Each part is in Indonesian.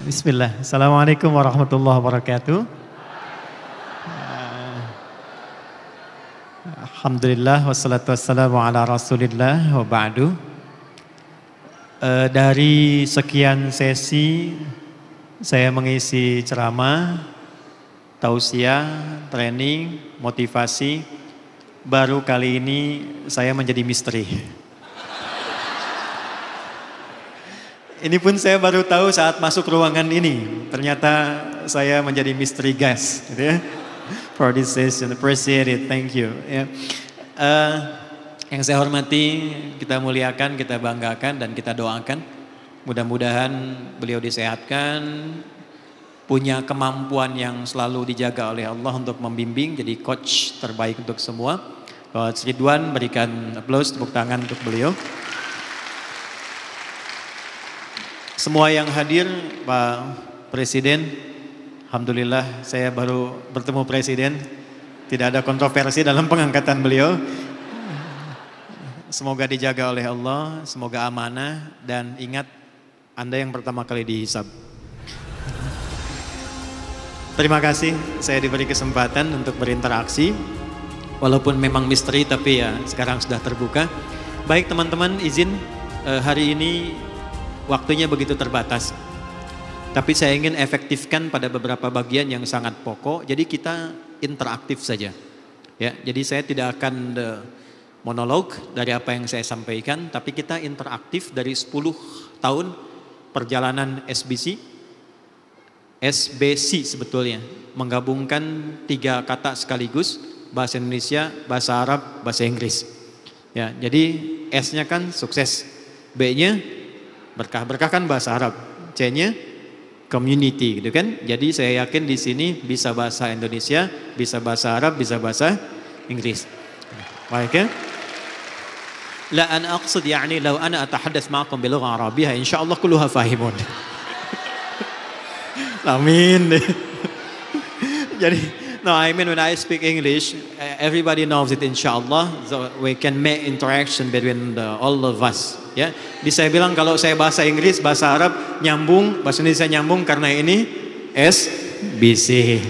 Bismillah. Assalamualaikum warahmatullahi wabarakatuh. Alhamdulillah wassalatu wassalamu ala rasulillah wa ba'du. Dari sekian sesi saya mengisi ceramah, tausiah, training, motivasi. Baru kali ini saya menjadi misteri. Ini pun saya baru tahu saat masuk ruangan ini. Ternyata saya menjadi mystery guest. Gitu ya. For this session, appreciate it, thank you. Ya. Yang saya hormati, kita muliakan, kita banggakan, dan kita doakan. Mudah-mudahan beliau disehatkan, punya kemampuan yang selalu dijaga oleh Allah untuk membimbing, jadi coach terbaik untuk semua. Coach Ridwan, berikan aplaus, tepuk tangan untuk beliau. Semua yang hadir, Pak Presiden, alhamdulillah saya baru bertemu Presiden, tidak ada kontroversi dalam pengangkatan beliau. Semoga dijaga oleh Allah, semoga amanah, dan ingat Anda yang pertama kali dihisab. Terima kasih saya diberi kesempatan untuk berinteraksi, walaupun memang misteri tapi ya sekarang sudah terbuka. Baik teman-teman, izin hari ini waktunya begitu terbatas. Tapi saya ingin efektifkan pada beberapa bagian yang sangat pokok. Jadi kita interaktif saja. Ya, jadi saya tidak akan monolog dari apa yang saya sampaikan, tapi kita interaktif dari 10 tahun perjalanan SBC sebetulnya. Menggabungkan 3 kata sekaligus, bahasa Indonesia, bahasa Arab, bahasa Inggris. Ya, jadi S-nya kan sukses, B-nya berkah, berkah kan bahasa Arab, C-nya community gitu kan. Jadi saya yakin di sini bisa bahasa Indonesia, bisa bahasa Arab, bisa bahasa Inggris. Baik ya. La ana aqsad yani law ana atahaddath ma'akum bil lugha arabiyyah insyaallah kulluha fahimun. Amin. Jadi no, I mean when I speak English, everybody knows it inshallah. So we can make interaction between all of us. Ya, bisa bilang kalau saya bahasa Inggris, bahasa Arab nyambung, bahasa Indonesia nyambung karena ini SBC.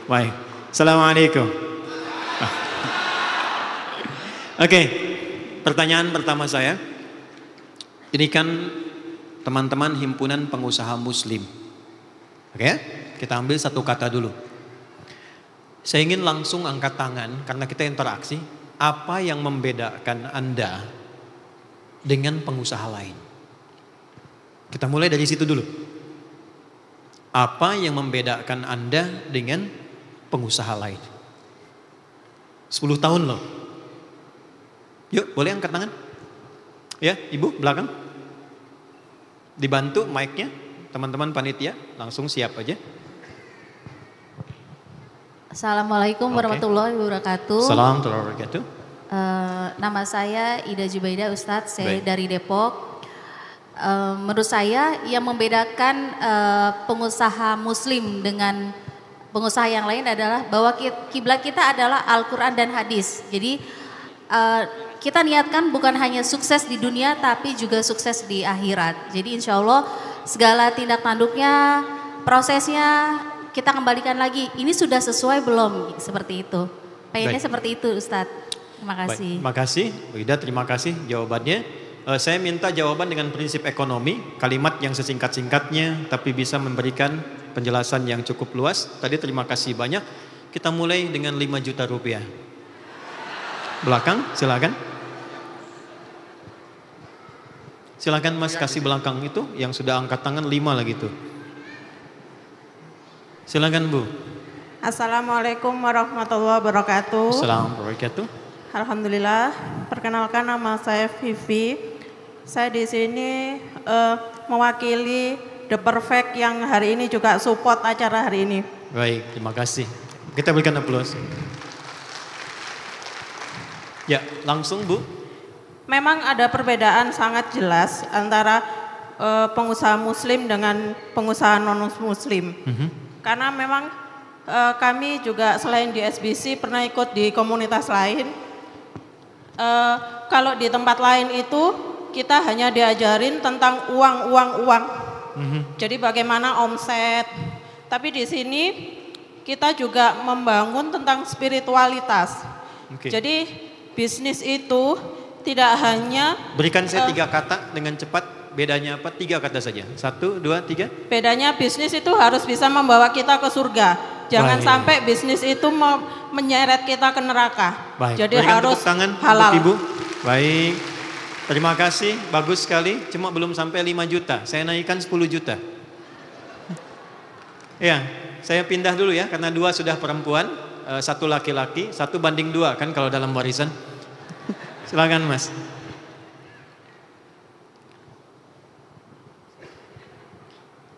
Baik, assalamualaikum. Oke, pertanyaan pertama saya, ini kan teman-teman himpunan pengusaha Muslim. Oke, kita ambil satu kata dulu. Saya ingin langsung angkat tangan karena kita interaksi. Apa yang membedakan Anda dengan pengusaha lain? Kita mulai dari situ dulu. Apa yang membedakan Anda dengan pengusaha lain? 10 tahun loh. Yuk, boleh angkat tangan? Ya, Ibu belakang. Dibantu mic-nya, teman-teman panitia, langsung siap aja. Assalamualaikum warahmatullahi wabarakatuh. Assalamualaikum warahmatullahi wabarakatuh. Nama saya Ida Jubaida Ustadz, saya dari Depok. Menurut saya yang membedakan pengusaha Muslim dengan pengusaha yang lain adalah bahwa kiblat kita adalah Al-Quran dan hadis. Jadi kita niatkan bukan hanya sukses di dunia tapi juga sukses di akhirat. Jadi insya Allah segala tindak tanduknya, prosesnya kita kembalikan lagi. Ini sudah sesuai belum? Seperti itu. Pengennya seperti itu Ustadz. Terima kasih. Baik, terima kasih, Bu Ida, terima kasih jawabannya. Saya minta jawaban dengan prinsip ekonomi, kalimat yang sesingkat-singkatnya tapi bisa memberikan penjelasan yang cukup luas. Tadi terima kasih banyak. Kita mulai dengan 5 juta rupiah. Belakang, silakan. Silakan Mas, kasih belakang itu yang sudah angkat tangan 5 lagi tuh. Silakan Bu. Assalamualaikum warahmatullahi wabarakatuh. Assalamualaikum warahmatullahi wabarakatuh. Alhamdulillah, perkenalkan nama saya Vivi. Saya di sini mewakili The Perfect yang hari ini juga support acara hari ini. Baik, terima kasih. Kita berikan aplaus. Ya, langsung Bu. Memang ada perbedaan sangat jelas antara pengusaha Muslim dengan pengusaha non-Muslim. Karena memang kami juga selain di SBC pernah ikut di komunitas lain. Kalau di tempat lain itu kita hanya diajarin tentang uang. Jadi bagaimana omset. Tapi di sini kita juga membangun tentang spiritualitas. Jadi bisnis itu tidak hanya... Berikan saya 3 kata dengan cepat. Bedanya apa? 3 kata saja. 1, 2, 3. Bedanya bisnis itu harus bisa membawa kita ke surga. Jangan sampai bisnis itu menyeret kita ke neraka. Baik. Jadi berikan harus tepuk tangan halal. untuk Ibu. Baik. Terima kasih, bagus sekali. Cuma belum sampai 5 juta. Saya naikkan 10 juta. Ya, saya pindah dulu ya, karena 2 sudah perempuan, 1 laki-laki, 1 banding 2 kan kalau dalam warisan. Silakan Mas.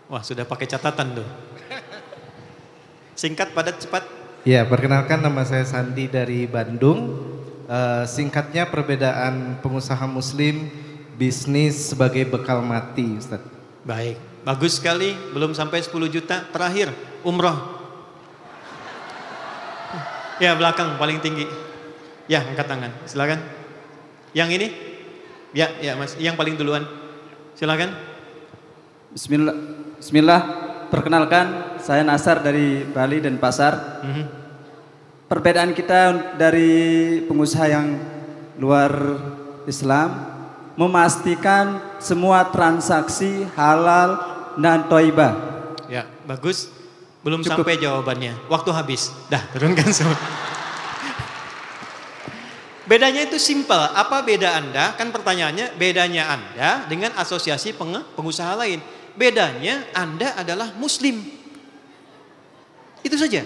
Wah, sudah pakai catatan tuh. Singkat, padat, cepat. Ya, perkenalkan nama saya Sandi dari Bandung. Singkatnya perbedaan pengusaha muslim, bisnis sebagai bekal mati, Ustaz. Baik, bagus sekali. Belum sampai 10 juta. Terakhir, umroh. Ya, belakang paling tinggi. Ya, angkat tangan. Silakan. Yang ini? Ya, Mas. Yang paling duluan. Silakan. Bismillah, perkenalkan saya Nasar dari Bali dan Pasar. Perbedaan kita dari pengusaha yang luar Islam memastikan semua transaksi halal dan thayyibah. Ya, bagus. Belum Cukup. sampai jawabannya. Waktu habis. Dah, turunkan semua. Bedanya itu simpel. Apa beda Anda? Kan pertanyaannya, bedanya Anda dengan asosiasi pengusaha lain. Bedanya Anda adalah muslim. Itu saja.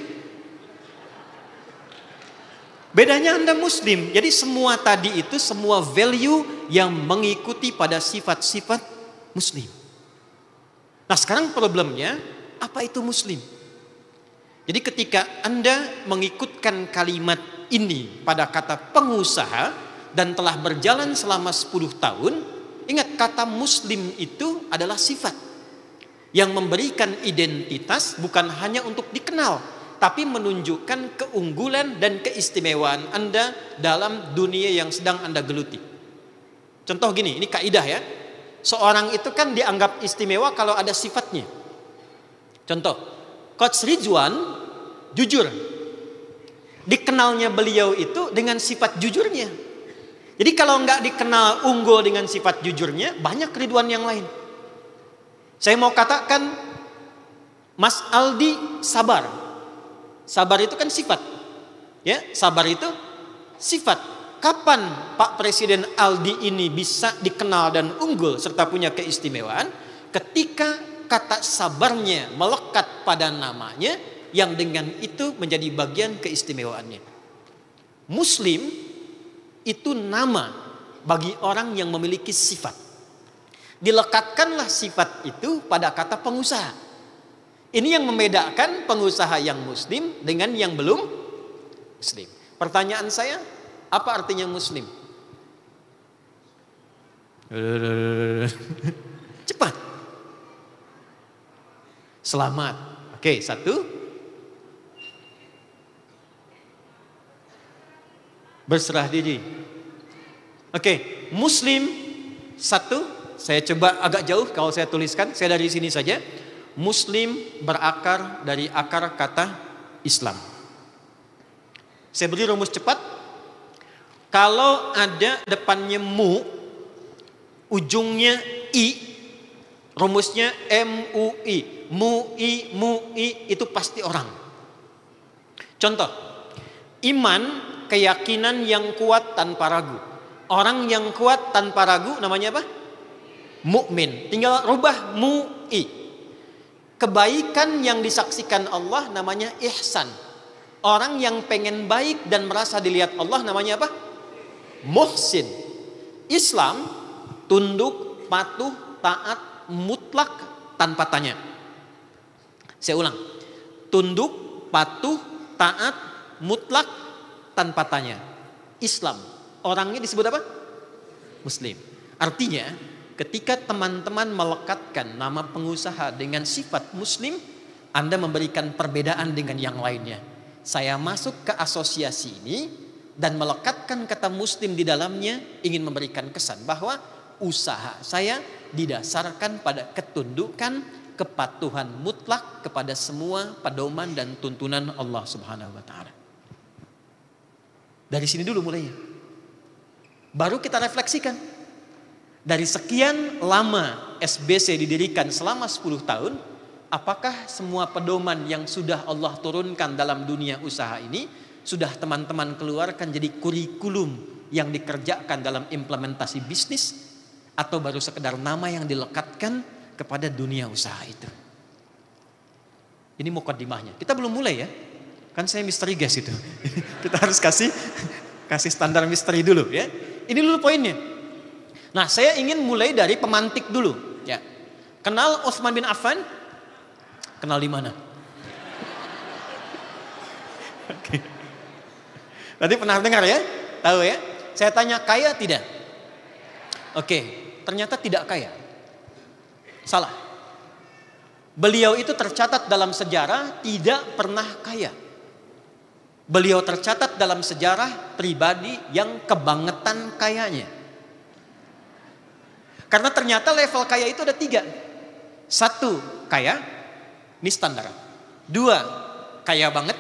Bedanya Anda muslim. Jadi semua tadi itu semua value yang mengikuti pada sifat-sifat muslim. Nah, sekarang problemnya apa itu muslim? Jadi ketika Anda mengikutkan kalimat ini pada kata pengusaha dan telah berjalan selama 10 tahun, ingat kata muslim itu adalah sifat yang memberikan identitas bukan hanya untuk dikenal, tapi menunjukkan keunggulan dan keistimewaan Anda dalam dunia yang sedang Anda geluti. Contoh gini, ini kaidah ya. Seorang itu kan dianggap istimewa kalau ada sifatnya. Contoh, Coach Ridwan jujur. Dikenalnya beliau itu dengan sifat jujurnya. Jadi kalau nggak dikenal unggul dengan sifat jujurnya, banyak Ridwan yang lain. Saya mau katakan Mas Aldi sabar. Sabar itu kan sifat. Ya, sabar itu sifat. Kapan Pak Presiden Aldi ini bisa dikenal dan unggul serta punya keistimewaan? Ketika kata sabarnya melekat pada namanya, yang dengan itu menjadi bagian keistimewaannya. Muslim itu nama bagi orang yang memiliki sifat. Dilekatkanlah sifat itu pada kata pengusaha. Ini yang membedakan pengusaha yang muslim dengan yang belum muslim. Pertanyaan saya, apa artinya muslim? Cepat. Selamat. Oke, 1. Berserah diri. Oke, muslim 1. Saya coba agak jauh kalau saya tuliskan, saya dari sini saja. Muslim berakar dari akar kata Islam. Saya beri rumus cepat. Kalau ada depannya mu, ujungnya i, rumusnya MUI. Mui itu pasti orang. Contoh, iman, keyakinan yang kuat tanpa ragu. Orang yang kuat tanpa ragu namanya apa? Mukmin. Tinggal rubah mu'i. Kebaikan yang disaksikan Allah namanya ihsan. Orang yang pengen baik dan merasa dilihat Allah namanya apa? Muhsin. Islam tunduk, patuh, taat, mutlak tanpa tanya. Saya ulang. Tunduk, patuh, taat, mutlak tanpa tanya. Islam. Orangnya disebut apa? Muslim. Artinya ketika teman-teman melekatkan nama pengusaha dengan sifat muslim, Anda memberikan perbedaan dengan yang lainnya. Saya masuk ke asosiasi ini dan melekatkan kata muslim di dalamnya, ingin memberikan kesan bahwa usaha saya didasarkan pada ketundukan, kepatuhan mutlak kepada semua pedoman dan tuntunan Allah Subhanahu wa taala. Dari sini dulu mulainya. Baru kita refleksikan. Dari sekian lama SBC didirikan selama 10 tahun, apakah semua pedoman yang sudah Allah turunkan dalam dunia usaha ini sudah teman-teman keluarkan jadi kurikulum yang dikerjakan dalam implementasi bisnis, atau baru sekedar nama yang dilekatkan kepada dunia usaha itu? Ini mukaddimahnya. Kita belum mulai ya. Kan saya misteri guys itu. Kita harus kasih standar misteri dulu ya. Ini dulu poinnya. Nah, saya ingin mulai dari pemantik dulu ya. Kenal Utsman bin Affan? Kenal di mana? Oke. Berarti pernah dengar ya? Tahu ya? Saya tanya kaya tidak? Oke, ternyata tidak kaya. Salah. Beliau itu tercatat dalam sejarah tidak pernah kaya. Beliau tercatat dalam sejarah pribadi yang kebangetan kayanya. Karena ternyata level kaya itu ada 3. 1, kaya, ini standar. 2, kaya banget,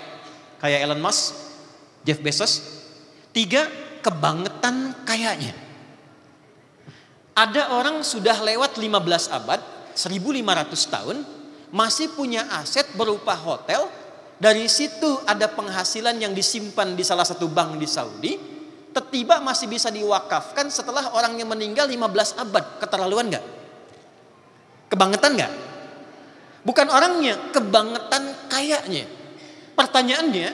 kayak Elon Musk, Jeff Bezos. 3, kebangetan kayanya. Ada orang sudah lewat 15 abad, 1500 tahun, masih punya aset berupa hotel. Dari situ ada penghasilan yang disimpan di salah satu bank di Saudi. Tiba-tiba masih bisa diwakafkan setelah orangnya meninggal 15 abad. Keterlaluan gak? Kebangetan gak? Bukan orangnya, kebangetan kayanya. Pertanyaannya,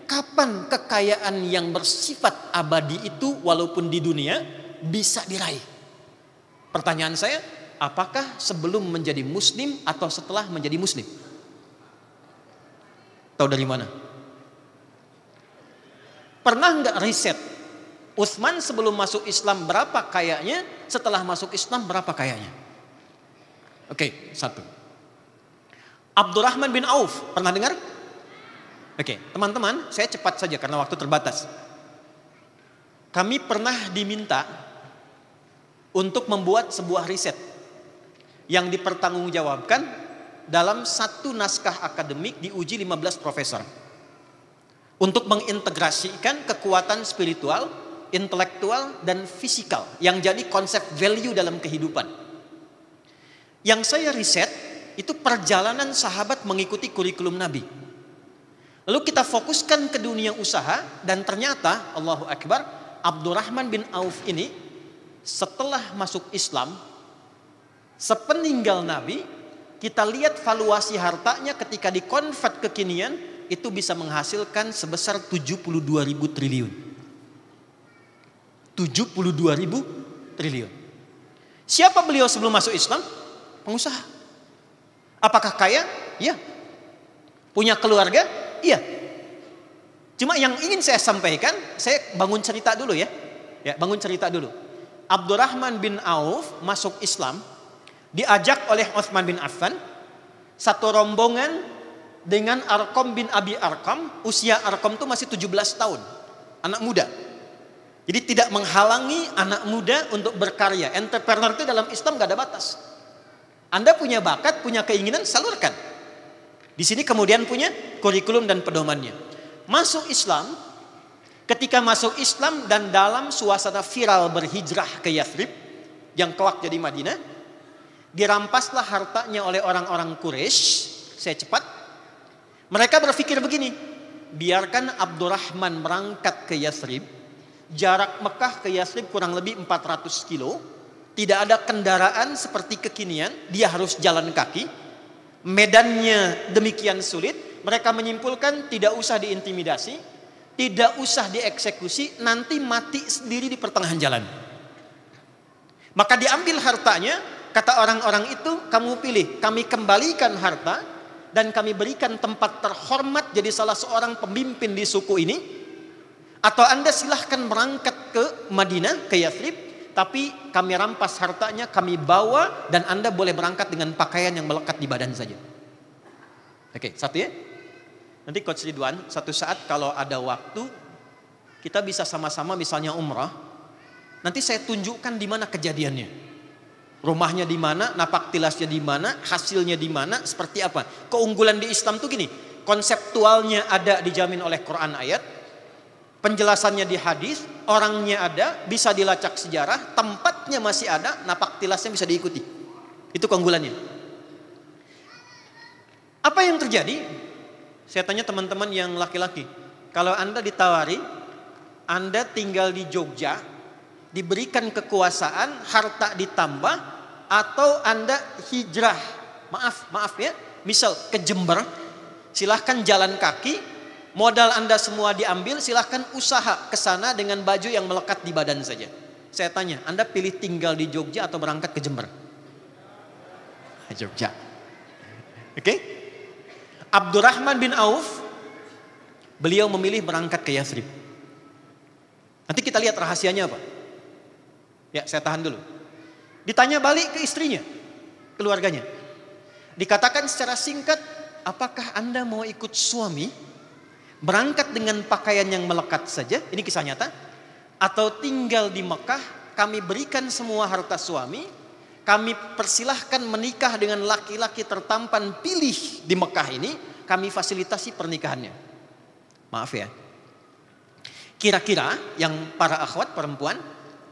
kapan kekayaan yang bersifat abadi itu walaupun di dunia bisa diraih? Pertanyaan saya, apakah sebelum menjadi muslim atau setelah menjadi muslim? Tahu dari mana? Pernah nggak riset Utsman sebelum masuk Islam berapa kayanya, setelah masuk Islam berapa kayanya? Oke, 1. Abdurrahman bin Auf, pernah dengar? Oke, teman-teman, saya cepat saja karena waktu terbatas. Kami pernah diminta untuk membuat sebuah riset yang dipertanggungjawabkan dalam satu naskah akademik diuji 15 profesor untuk mengintegrasikan kekuatan spiritual, intelektual, dan fisikal yang jadi konsep value dalam kehidupan. Yang saya riset itu perjalanan sahabat mengikuti kurikulum Nabi. Lalu kita fokuskan ke dunia usaha, dan ternyata Allahu Akbar, Abdurrahman bin Auf ini setelah masuk Islam, sepeninggal Nabi, kita lihat valuasi hartanya ketika dikonvert kekinian itu bisa menghasilkan sebesar 72.000 triliun. 72.000 triliun. Siapa beliau sebelum masuk Islam? Pengusaha. Apakah kaya? Iya. Punya keluarga? Iya. Cuma yang ingin saya sampaikan, saya bangun cerita dulu ya. Ya, bangun cerita dulu. Abdurrahman bin Auf masuk Islam diajak oleh Utsman bin Affan, satu rombongan dengan Arqam bin Abi Arqam. Usia Arqam itu masih 17 tahun, anak muda. Jadi tidak menghalangi anak muda untuk berkarya. Entrepreneur itu dalam Islam gak ada batas. Anda punya bakat, punya keinginan, salurkan. Di sini kemudian punya kurikulum dan pedomannya. Masuk Islam, ketika masuk Islam dan dalam suasana viral berhijrah ke Yathrib yang kelak jadi Madinah, dirampaslah hartanya oleh orang-orang Quraisy. Saya cepat. Mereka berpikir begini, biarkan Abdurrahman berangkat ke Yathrib. Jarak Mekah ke Yathrib kurang lebih 400 kilo. Tidak ada kendaraan seperti kekinian, dia harus jalan kaki. Medannya demikian sulit. Mereka menyimpulkan tidak usah diintimidasi, tidak usah dieksekusi, nanti mati sendiri di pertengahan jalan. Maka diambil hartanya. Kata orang-orang itu, kamu pilih, kami kembalikan harta dan kami berikan tempat terhormat jadi salah seorang pemimpin di suku ini, atau Anda silahkan berangkat ke Madinah, ke Yathrib, tapi kami rampas hartanya, kami bawa, dan Anda boleh berangkat dengan pakaian yang melekat di badan saja. Oke, satu ya. Nanti Coach Ridwan, satu saat kalau ada waktu, kita bisa sama-sama misalnya umrah, nanti saya tunjukkan di mana kejadiannya. Rumahnya di mana, napak tilasnya di mana, hasilnya di mana, seperti apa. Keunggulan di Islam tuh gini, konseptualnya ada dijamin oleh Quran ayat, penjelasannya di hadis, orangnya ada, bisa dilacak sejarah, tempatnya masih ada, napak tilasnya bisa diikuti. Itu keunggulannya. Apa yang terjadi? Saya tanya teman-teman yang laki-laki, kalau Anda ditawari, Anda tinggal di Jogja, diberikan kekuasaan, harta ditambah, atau Anda hijrah, maaf ya, misal ke Jember, silahkan jalan kaki, modal Anda semua diambil, silahkan usaha ke sana dengan baju yang melekat di badan saja. Saya tanya, Anda pilih tinggal di Jogja atau berangkat ke Jember? Jogja. Oke? Abdurrahman bin Auf, beliau memilih berangkat ke Yathrib. Nanti kita lihat rahasianya apa. Ya, saya tahan dulu. Ditanya balik ke istrinya, keluarganya. Dikatakan secara singkat, apakah Anda mau ikut suami berangkat dengan pakaian yang melekat saja? Ini kisah nyata. Atau tinggal di Mekah, kami berikan semua harta suami, kami persilahkan menikah dengan laki-laki tertampan pilih di Mekah ini, kami fasilitasi pernikahannya. Maaf ya. Kira-kira yang para akhwat perempuan,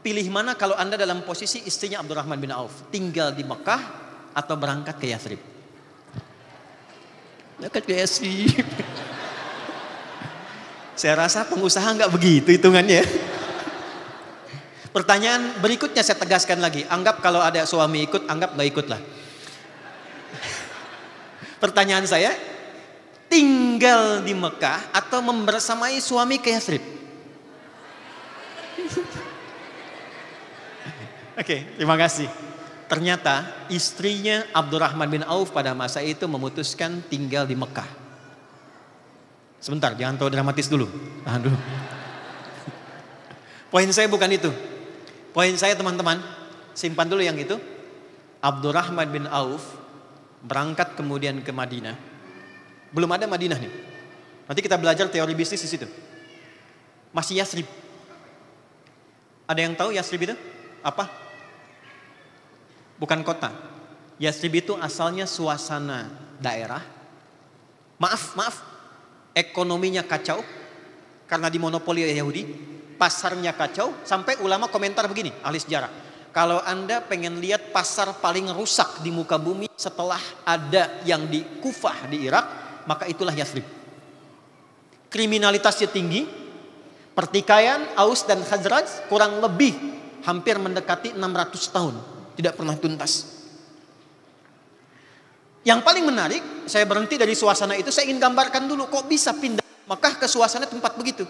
pilih mana kalau Anda dalam posisi istrinya Abdurrahman bin Auf, tinggal di Mekah atau berangkat ke Yathrib? Berangkat ke Yathrib. Saya rasa pengusaha nggak begitu hitungannya. Pertanyaan berikutnya saya tegaskan lagi. Anggap kalau ada suami ikut, anggap nggak ikut lah. Pertanyaan saya, tinggal di Mekah atau membersamai suami ke Yathrib? Oke, terima kasih. Ternyata istrinya Abdurrahman bin Auf pada masa itu memutuskan tinggal di Mekah. Sebentar, jangan terlalu dramatis dulu. Tahan dulu. Poin saya bukan itu. Poin saya teman-teman, simpan dulu yang itu. Abdurrahman bin Auf berangkat kemudian ke Madinah. Belum ada Madinah nih. Nanti kita belajar teori bisnis di situ. Masih Yathrib. Ada yang tahu Yathrib itu apa? Bukan kota. Yathrib itu asalnya suasana daerah. Maaf, ekonominya kacau karena dimonopoli oleh Yahudi. Pasarnya kacau sampai ulama komentar begini, ahli sejarah. Kalau Anda pengen lihat pasar paling rusak di muka bumi setelah ada yang di Kufah di Irak, maka itulah Yathrib. Kriminalitasnya tinggi, pertikaian Aus dan Khazraj kurang lebih hampir mendekati 600 tahun. Tidak pernah tuntas. Yang paling menarik, saya berhenti dari suasana itu, saya ingin gambarkan dulu kok bisa pindah Mekah ke suasana tempat begitu.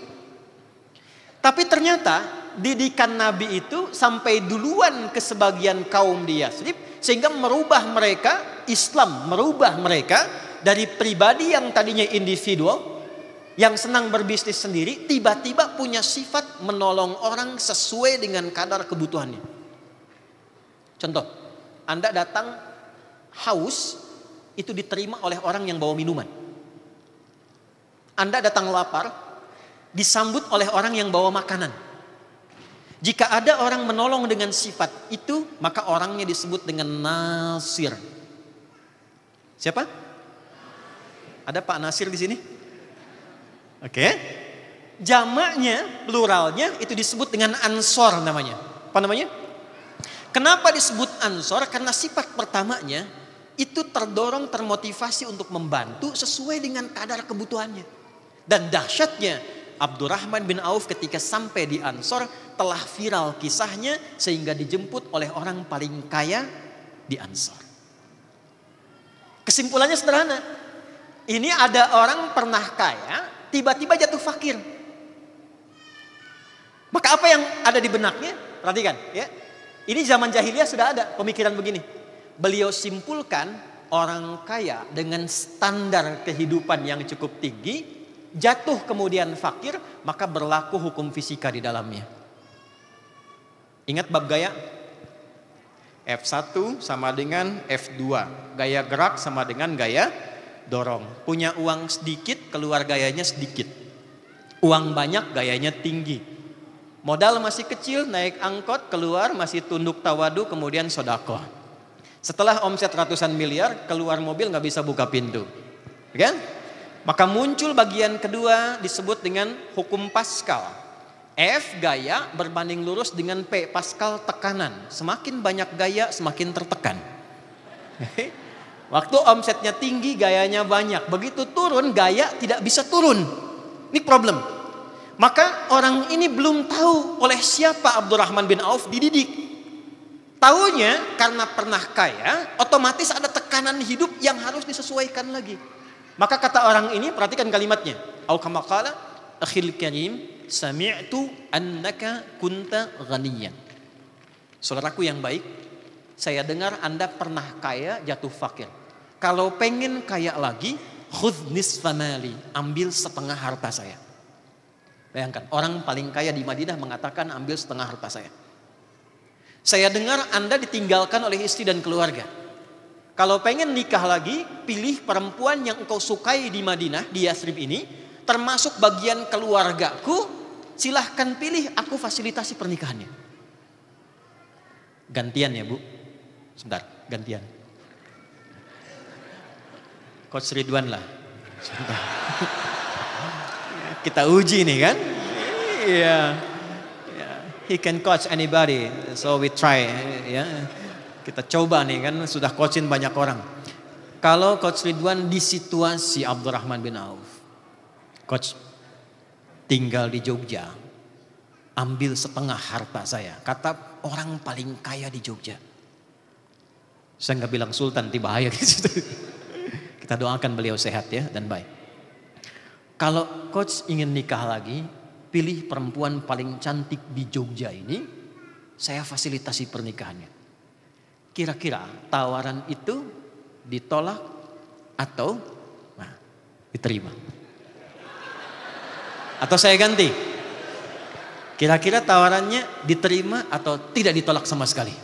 Tapi ternyata didikan Nabi itu sampai duluan ke sebagian kaum di Yathrib, sehingga merubah mereka, Islam merubah mereka dari pribadi yang tadinya individual, yang senang berbisnis sendiri, tiba-tiba punya sifat menolong orang sesuai dengan kadar kebutuhannya. Contoh, Anda datang haus, itu diterima oleh orang yang bawa minuman. Anda datang lapar, disambut oleh orang yang bawa makanan. Jika ada orang menolong dengan sifat itu, maka orangnya disebut dengan Nasir. Siapa? Ada Pak Nasir di sini? Oke. Jamaknya, pluralnya itu disebut dengan Ansor namanya. Apa namanya? Kenapa disebut Ansor? Karena sifat pertamanya itu terdorong, termotivasi untuk membantu sesuai dengan kadar kebutuhannya. Dan dahsyatnya, Abdurrahman bin Auf ketika sampai di Ansor telah viral kisahnya sehingga dijemput oleh orang paling kaya di Ansor. Kesimpulannya sederhana. Ini ada orang pernah kaya, tiba-tiba jatuh fakir. Maka apa yang ada di benaknya? Perhatikan ya. Ini zaman jahiliyah sudah ada pemikiran begini. Beliau simpulkan orang kaya dengan standar kehidupan yang cukup tinggi, jatuh kemudian fakir, maka berlaku hukum fisika di dalamnya. Ingat bab gaya? F1 sama dengan F2. Gaya gerak sama dengan gaya dorong. Punya uang sedikit, keluar gayanya sedikit. Uang banyak, gayanya tinggi. Modal masih kecil, naik angkot, keluar masih tunduk tawadu, kemudian sodakoh. Setelah omset ratusan miliar, keluar mobil nggak bisa buka pintu. Kan? Maka muncul bagian kedua disebut dengan hukum Pascal. F gaya berbanding lurus dengan P, Pascal tekanan. Semakin banyak gaya, semakin tertekan. Waktu omsetnya tinggi, gayanya banyak. Begitu turun, gaya tidak bisa turun. Ini problem. Maka orang ini belum tahu oleh siapa Abdurrahman bin Auf dididik. Taunya karena pernah kaya, otomatis ada tekanan hidup yang harus disesuaikan lagi. Maka kata orang ini, perhatikan kalimatnya. Au kama qala akhil karim sami'tu annaka kunta ghaniyan. Saudaraku yang baik, saya dengar Anda pernah kaya jatuh fakir. Kalau pengen kaya lagi, khudh nisfa mali, ambil setengah harta saya. Bayangkan, orang paling kaya di Madinah mengatakan ambil setengah harta saya. Saya dengar Anda ditinggalkan oleh istri dan keluarga. Kalau pengen nikah lagi, pilih perempuan yang engkau sukai di Madinah, di Yathrib ini, termasuk bagian keluargaku, silahkan pilih, aku fasilitasi pernikahannya. Gantian ya Bu, sebentar, gantian. Coach Ridwan lah. Sebentar. Kita uji nih kan? Iya. He can coach anybody, so we try. Ya. Kita coba nih kan, sudah coachin banyak orang. Kalau Coach Ridwan di situasi Abdurrahman bin Auf, Coach tinggal di Jogja, ambil setengah harta saya. Kata orang paling kaya di Jogja. Saya nggak bilang sultan, nanti bahaya di situ. Kita doakan beliau sehat ya dan baik. Kalau Coach ingin nikah lagi, pilih perempuan paling cantik di Jogja ini, saya fasilitasi pernikahannya. Kira-kira tawaran itu ditolak atau diterima? Atau saya ganti? Kira-kira tawarannya diterima atau tidak ditolak sama sekali?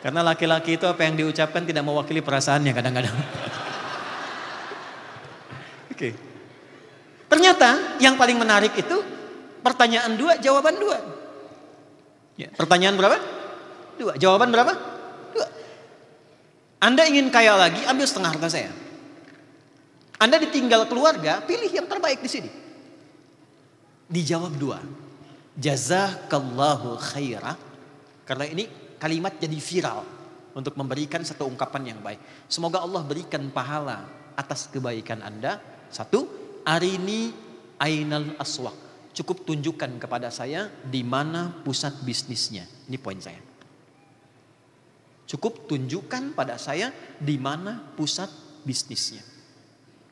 Karena laki-laki itu apa yang diucapkan tidak mewakili perasaannya kadang-kadang. Oke. Ternyata yang paling menarik itu pertanyaan 2, jawaban 2. Ya, pertanyaan berapa? 2. Jawaban berapa? 2. Anda ingin kaya lagi, ambil setengah harta saya. Anda ditinggal keluarga, pilih yang terbaik di sini. Dijawab 2. Jazakallahu khairah. Karena ini kalimat jadi viral untuk memberikan satu ungkapan yang baik. Semoga Allah berikan pahala atas kebaikan Anda. 1, arini ainal aswaq. Cukup tunjukkan kepada saya di mana pusat bisnisnya. Ini poin saya. Cukup tunjukkan pada saya di mana pusat bisnisnya.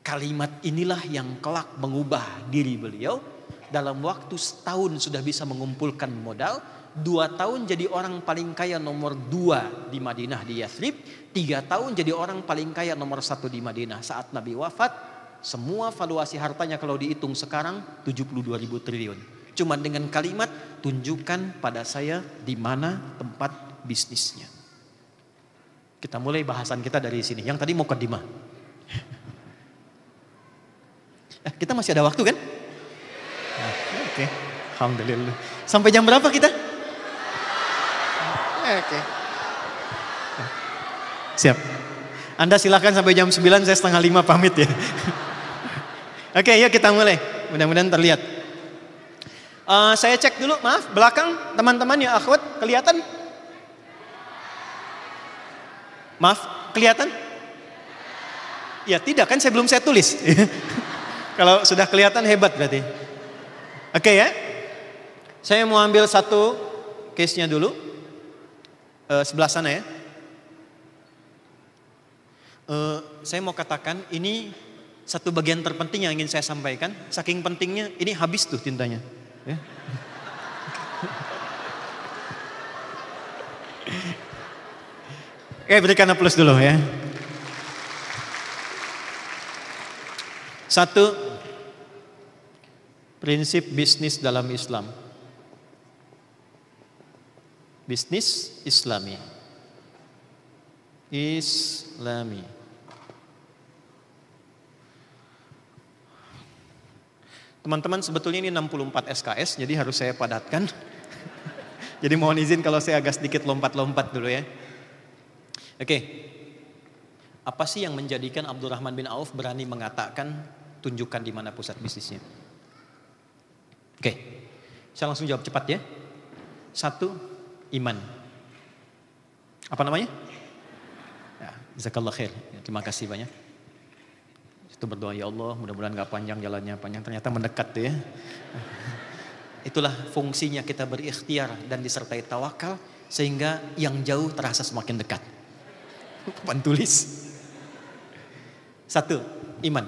Kalimat inilah yang kelak mengubah diri beliau. Dalam waktu setahun sudah bisa mengumpulkan modal. 2 tahun jadi orang paling kaya nomor 2 di Madinah di Yathrib. 3 tahun jadi orang paling kaya nomor 1 di Madinah. Saat Nabi wafat, semua valuasi hartanya kalau dihitung sekarang 72.000 triliun. Cuma dengan kalimat tunjukkan pada saya di mana tempat bisnisnya. Kita mulai bahasan kita dari sini. Yang tadi mukaddimah. Kita masih ada waktu kan? Oke. Alhamdulillah. Sampai jam berapa kita? Oke. Siap. Anda silakan sampai jam 9, saya 4:30 pamit ya. Oke, yuk kita mulai. Mudah-mudahan terlihat. Saya cek dulu, maaf, belakang teman-teman ya akhwat, kelihatan? Maaf, kelihatan? Ya tidak kan, saya belum saya tulis. Kalau sudah kelihatan hebat berarti. Oke ya. Saya mau ambil satu case-nya dulu. Sebelah sana ya. Saya mau katakan ini satu bagian terpenting yang ingin saya sampaikan. Saking pentingnya ini habis tuh tintanya. Ya. Oke, berikan aplaus dulu ya. 1, prinsip bisnis dalam Islam. Bisnis Islami. Islami. Teman-teman sebetulnya ini 64 SKS, jadi harus saya padatkan. Jadi mohon izin kalau saya agak sedikit lompat-lompat dulu ya. Oke. Apa sih yang menjadikan Abdurrahman bin Auf berani mengatakan tunjukkan di mana pusat bisnisnya? Oke. Saya langsung jawab cepat ya. 1, iman. Apa namanya? Ya, jazakallah khair. Ya, terima kasih banyak. Itu berdoa, ya Allah mudah-mudahan gak panjang jalannya, panjang ternyata mendekat tuh ya. Itulah fungsinya kita berikhtiar dan disertai tawakal sehingga yang jauh terasa semakin dekat. Papan tulis. 1, iman.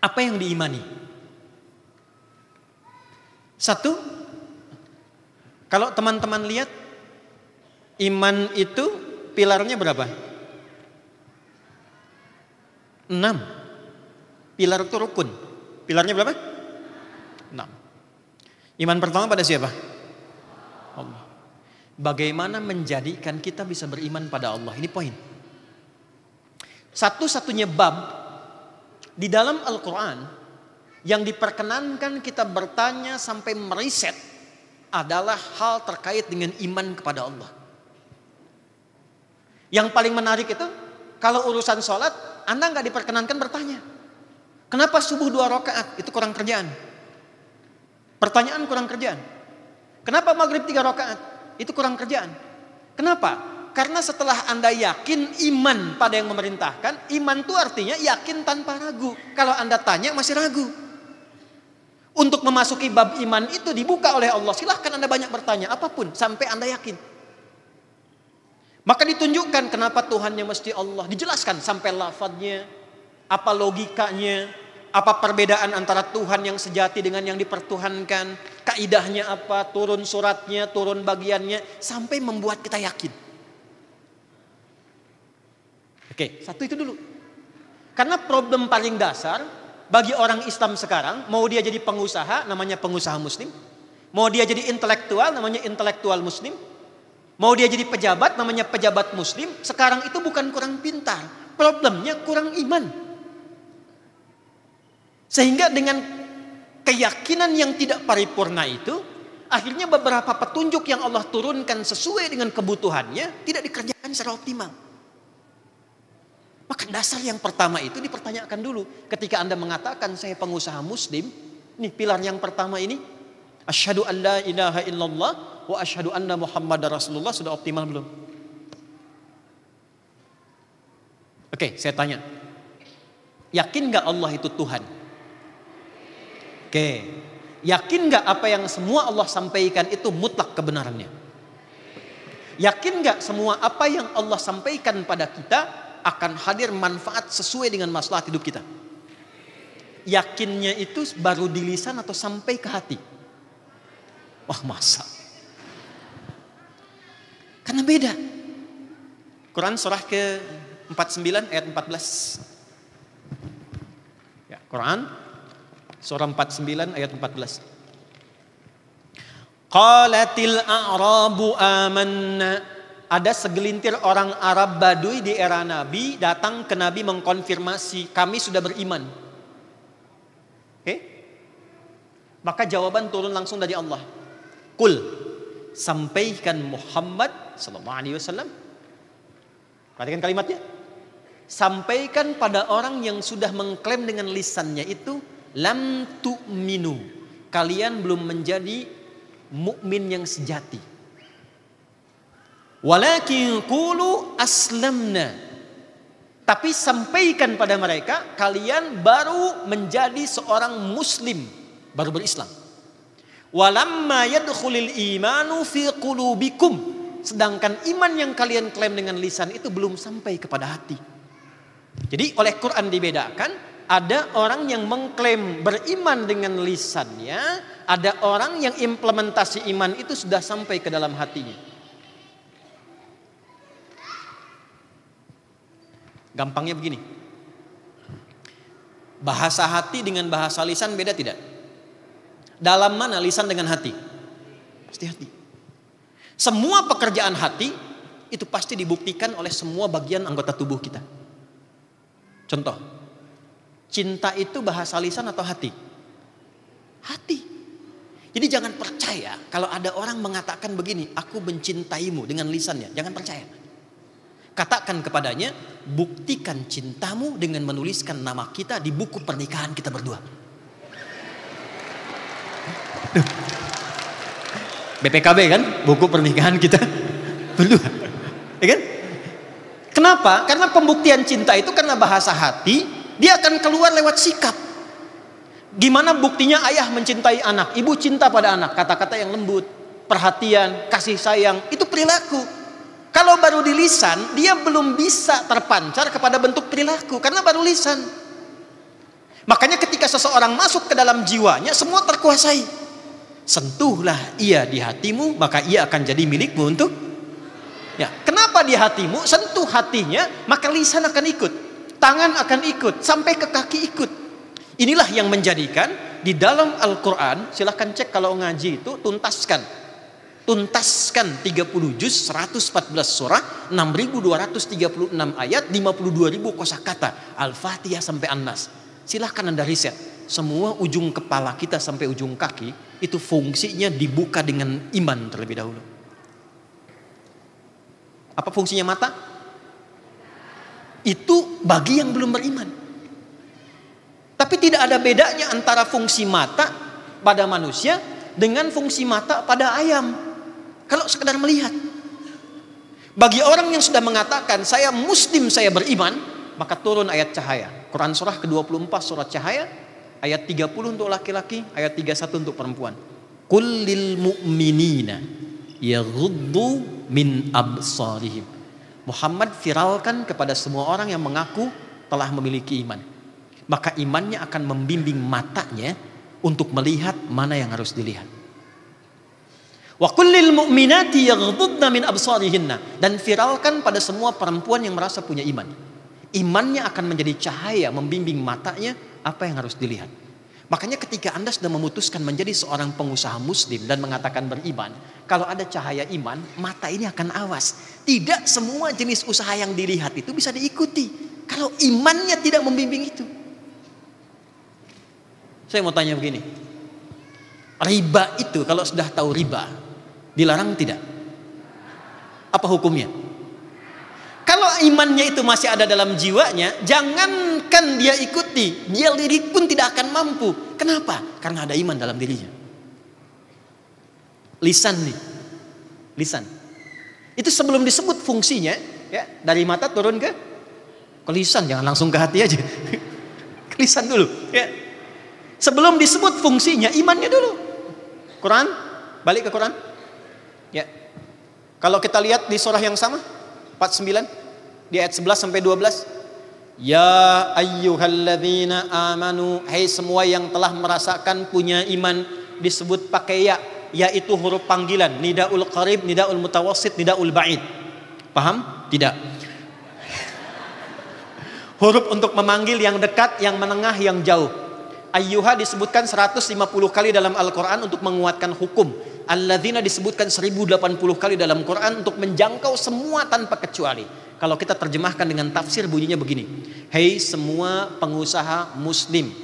Apa yang diimani? 1, kalau teman-teman lihat iman itu pilarnya berapa? 6. Pilar itu rukun. Pilarnya berapa? 6. Iman pertama pada siapa? Allah. Bagaimana menjadikan kita bisa beriman pada Allah? Ini poin. Satu-satunya bab di dalam Al-Quran yang diperkenankan kita bertanya sampai meriset adalah hal terkait dengan iman kepada Allah. Yang paling menarik itu kalau urusan sholat Anda nggak diperkenankan bertanya. Kenapa subuh 2 rakaat? Itu kurang kerjaan. Pertanyaan kurang kerjaan. Kenapa maghrib 3 rakaat? Itu kurang kerjaan. Kenapa? Karena setelah Anda yakin iman pada yang memerintahkan, iman itu artinya yakin tanpa ragu. Kalau Anda tanya masih ragu. Untuk memasuki bab iman itu dibuka oleh Allah. Silahkan Anda banyak bertanya apapun sampai Anda yakin. Maka ditunjukkan kenapa Tuhannya mesti Allah. Dijelaskan sampai lafadznya, apa logikanya, apa perbedaan antara Tuhan yang sejati dengan yang dipertuhankan, kaidahnya apa, turun suratnya, turun bagiannya, sampai membuat kita yakin. Oke, 1 itu dulu. Karena problem paling dasar bagi orang Islam sekarang, mau dia jadi pengusaha, namanya pengusaha muslim. Mau dia jadi intelektual, namanya intelektual muslim. Mau dia jadi pejabat, namanya pejabat muslim. Sekarang itu bukan kurang pintar, problemnya kurang iman. Sehingga dengan keyakinan yang tidak paripurna itu, akhirnya beberapa petunjuk yang Allah turunkan sesuai dengan kebutuhannya tidak dikerjakan secara optimal. Maka dasar yang pertama itu dipertanyakan dulu. Ketika Anda mengatakan saya pengusaha muslim, nih pilar yang pertama ini, asyhadu an la ilaha illallah wa asyhadu anna Muhammadar Rasulullah, sudah optimal belum? Oke, saya tanya. Yakin gak Allah itu Tuhan? Oke, yakin gak apa yang semua Allah sampaikan itu mutlak kebenarannya? Yakin gak semua apa yang Allah sampaikan pada kita akan hadir manfaat sesuai dengan maslahat hidup kita? Yakinnya itu baru di lisan atau sampai ke hati? Wah, masa? Karena beda. Quran surah ke-49 ayat 14. Ya, Quran surah 49 ayat 14. Qalatil a'rabu amanna. Ada segelintir orang Arab Baduy di era Nabi datang ke Nabi mengkonfirmasi, kami sudah beriman. Oke? Maka jawaban turun langsung dari Allah. Qul, sampaikan Muhammad sallallahu alaihi wasallam. Perhatikan kalimatnya. Sampaikan pada orang yang sudah mengklaim dengan lisannya itu, lam tu'minu, kalian belum menjadi mukmin yang sejati. Walakin qulu aslamna, tapi sampaikan pada mereka kalian baru menjadi seorang muslim, baru berislam. Walamma yadkhulul imanu fi qulubikum, sedangkan iman yang kalian klaim dengan lisan itu belum sampai kepada hati. Jadi oleh Quran dibedakan, ada orang yang mengklaim beriman dengan lisannya, ada orang yang implementasi iman itu sudah sampai ke dalam hatinya. Gampangnya begini, bahasa hati dengan bahasa lisan beda tidak? Dalam mana lisan dengan hati? Pasti hati. Semua pekerjaan hati itu pasti dibuktikan oleh semua bagian anggota tubuh kita. Contoh, Cinta itu bahasa lisan atau hati? Hati. Jadi jangan percaya kalau ada orang mengatakan begini, aku mencintaimu dengan lisannya. Jangan percaya. Katakan kepadanya, buktikan cintamu dengan menuliskan nama kita di buku pernikahan kita berdua. BPKB kan, buku pernikahan kita berdua, ya kan? Kenapa? Karena pembuktian cinta itu karena bahasa hati, dia akan keluar lewat sikap. Gimana buktinya ayah mencintai anak, ibu cinta pada anak, kata-kata yang lembut, perhatian, kasih sayang, itu perilaku. Kalau baru di lisan, dia belum bisa terpancar kepada bentuk perilaku karena baru lisan. Makanya ketika seseorang masuk ke dalam jiwanya, semua terkuasai. Sentuhlah ia di hatimu, maka ia akan jadi milikmu untuk ya. Kenapa di hatimu? Sentuh hatinya, maka lisan akan ikut, tangan akan ikut, sampai ke kaki ikut. Inilah yang menjadikan di dalam Al-Quran, silahkan cek kalau ngaji itu, tuntaskan 30 juz, 114 surah, 6.236 ayat, 52.000 kosakata, Al-Fatihah sampai An-Nas. Silahkan Anda riset, semua ujung kepala kita sampai ujung kaki itu fungsinya dibuka dengan iman terlebih dahulu. Apa fungsinya mata? Itu bagi yang belum beriman. Tapi tidak ada bedanya antara fungsi mata pada manusia dengan fungsi mata pada ayam. Kalau sekedar melihat. Bagi orang yang sudah mengatakan saya muslim, saya beriman, maka turun ayat cahaya. Quran surah ke-24 surat cahaya, ayat 30 untuk laki-laki, ayat 31 untuk perempuan. Qul lil mu'minina yaghuddu min absarihim. Muhammad viralkan kepada semua orang yang mengaku telah memiliki iman. Maka imannya akan membimbing matanya untuk melihat mana yang harus dilihat. Wa qul lil mu'minati yaghuddna min absarihinna, dan viralkan pada semua perempuan yang merasa punya iman. Imannya akan menjadi cahaya membimbing matanya apa yang harus dilihat. Makanya ketika Anda sudah memutuskan menjadi seorang pengusaha muslim dan mengatakan beriman, kalau ada cahaya iman, mata ini akan awas. Tidak semua jenis usaha yang dilihat itu bisa diikuti kalau imannya tidak membimbing itu. Saya mau tanya begini, riba itu kalau sudah tahu riba, dilarang tidak? Apa hukumnya? Kalau imannya itu masih ada dalam jiwanya, jangankan dia ikuti, dia lirik pun tidak akan mampu. Kenapa? Karena ada iman dalam dirinya. Lisan nih, lisan. Itu sebelum disebut fungsinya, ya, dari mata turun ke lisan, jangan langsung ke hati aja. Ke lisan dulu, ya. Sebelum disebut fungsinya, imannya dulu. Quran, balik ke Quran. Ya. Kalau kita lihat di surah yang sama, 49 di ayat 11 sampai 12. Ya ayyuhalladzina amanu, hai semua yang telah merasakan punya iman, disebut pakai ya, yaitu huruf panggilan, nidaul qarib, nidaul mutawassit, nidaul ba'id. Paham? Tidak. Huruf untuk memanggil yang dekat, yang menengah, yang jauh. Ayyuha disebutkan 150 kali dalam Al-Quran untuk menguatkan hukum. Alladzina disebutkan 1080 kali dalam Quran untuk menjangkau semua tanpa kecuali. Kalau kita terjemahkan dengan tafsir bunyinya begini. Hei semua pengusaha muslim,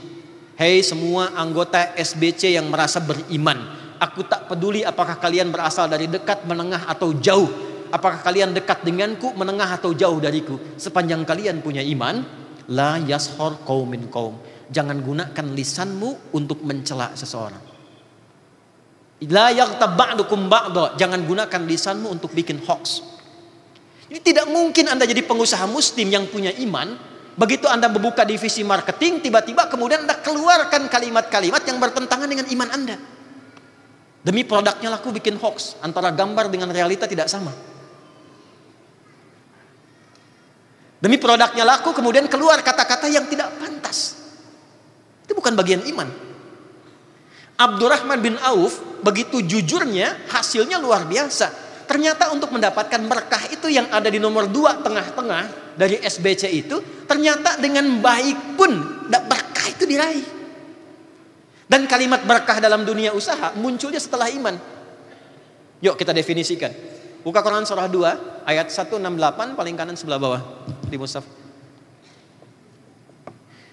hei semua anggota SBC yang merasa beriman, aku tak peduli apakah kalian berasal dari dekat, menengah atau jauh, apakah kalian dekat denganku, menengah atau jauh dariku, sepanjang kalian punya iman, la yashor qaumin qaum. Jangan gunakan lisanmu untuk mencela seseorang. La yaghtab ba'dukum ba'da. Jangan gunakan lisanmu untuk bikin hoax. Ini tidak mungkin Anda jadi pengusaha muslim yang punya iman, begitu Anda membuka divisi marketing, tiba-tiba kemudian Anda keluarkan kalimat-kalimat yang bertentangan dengan iman Anda. Demi produknya laku bikin hoax, antara gambar dengan realita tidak sama. Demi produknya laku kemudian keluar kata-kata yang tidak pantas. Itu bukan bagian iman. Abdurrahman bin Auf begitu jujurnya, hasilnya luar biasa. Ternyata untuk mendapatkan berkah itu yang ada di nomor 2 tengah-tengah dari SBC itu, ternyata dengan baik pun berkah itu diraih. Dan kalimat berkah dalam dunia usaha munculnya setelah iman. Yuk kita definisikan. Buka Quran surah 2 ayat 168 paling kanan sebelah bawah di mushaf.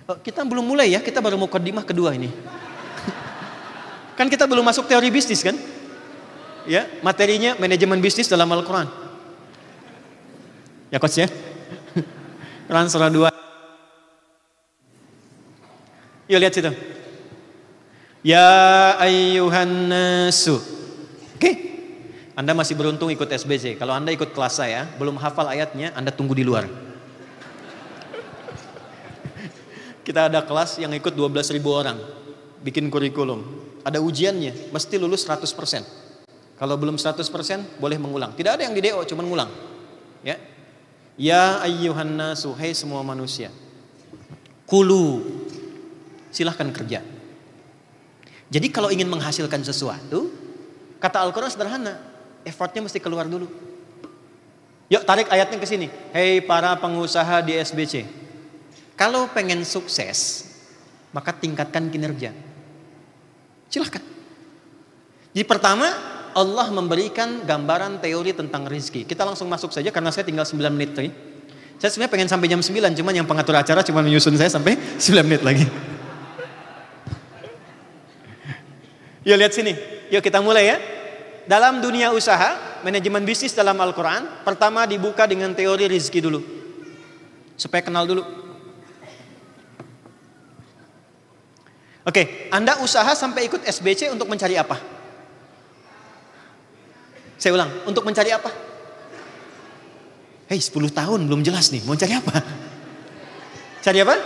Oh, kita belum mulai ya, kita baru mau mukadimah kedua ini. Kan kita belum masuk teori bisnis kan? Ya, materinya manajemen bisnis dalam Al-Quran. Ya coach ya. Quran surah 2. Yuk lihat situ. Ya ayyuhan nasu. Oke. Anda masih beruntung ikut SBC. Kalau Anda ikut kelas saya, belum hafal ayatnya, Anda tunggu di luar. Kita ada kelas yang ikut 12.000 orang. Bikin kurikulum. Ada ujiannya, mesti lulus 100%. Kalau belum 100% boleh mengulang. Tidak ada yang di DO, cuma ngulang. Ya. Ya ayyuhan nasu, hai semua manusia. Kulu. Silahkan kerja. Jadi kalau ingin menghasilkan sesuatu, kata Al-Quran sederhana, effortnya mesti keluar dulu. Yuk tarik ayatnya ke sini. Hei para pengusaha di SBC, kalau pengen sukses, maka tingkatkan kinerja. Silahkan. Jadi pertama, Allah memberikan gambaran teori tentang rizki. Kita langsung masuk saja karena saya tinggal 9 menit lagi. Saya sebenarnya pengen sampai jam 9, cuman yang pengatur acara cuma menyusun saya sampai 9 menit lagi. Yuk lihat sini, yuk kita mulai ya. Dalam dunia usaha, manajemen bisnis dalam Al-Quran, pertama dibuka dengan teori rizki dulu. Supaya kenal dulu. Oke, Anda usaha sampai ikut SBC untuk mencari apa? Saya ulang, untuk mencari apa? Hei 10 tahun belum jelas nih, mau cari apa? Cari apa?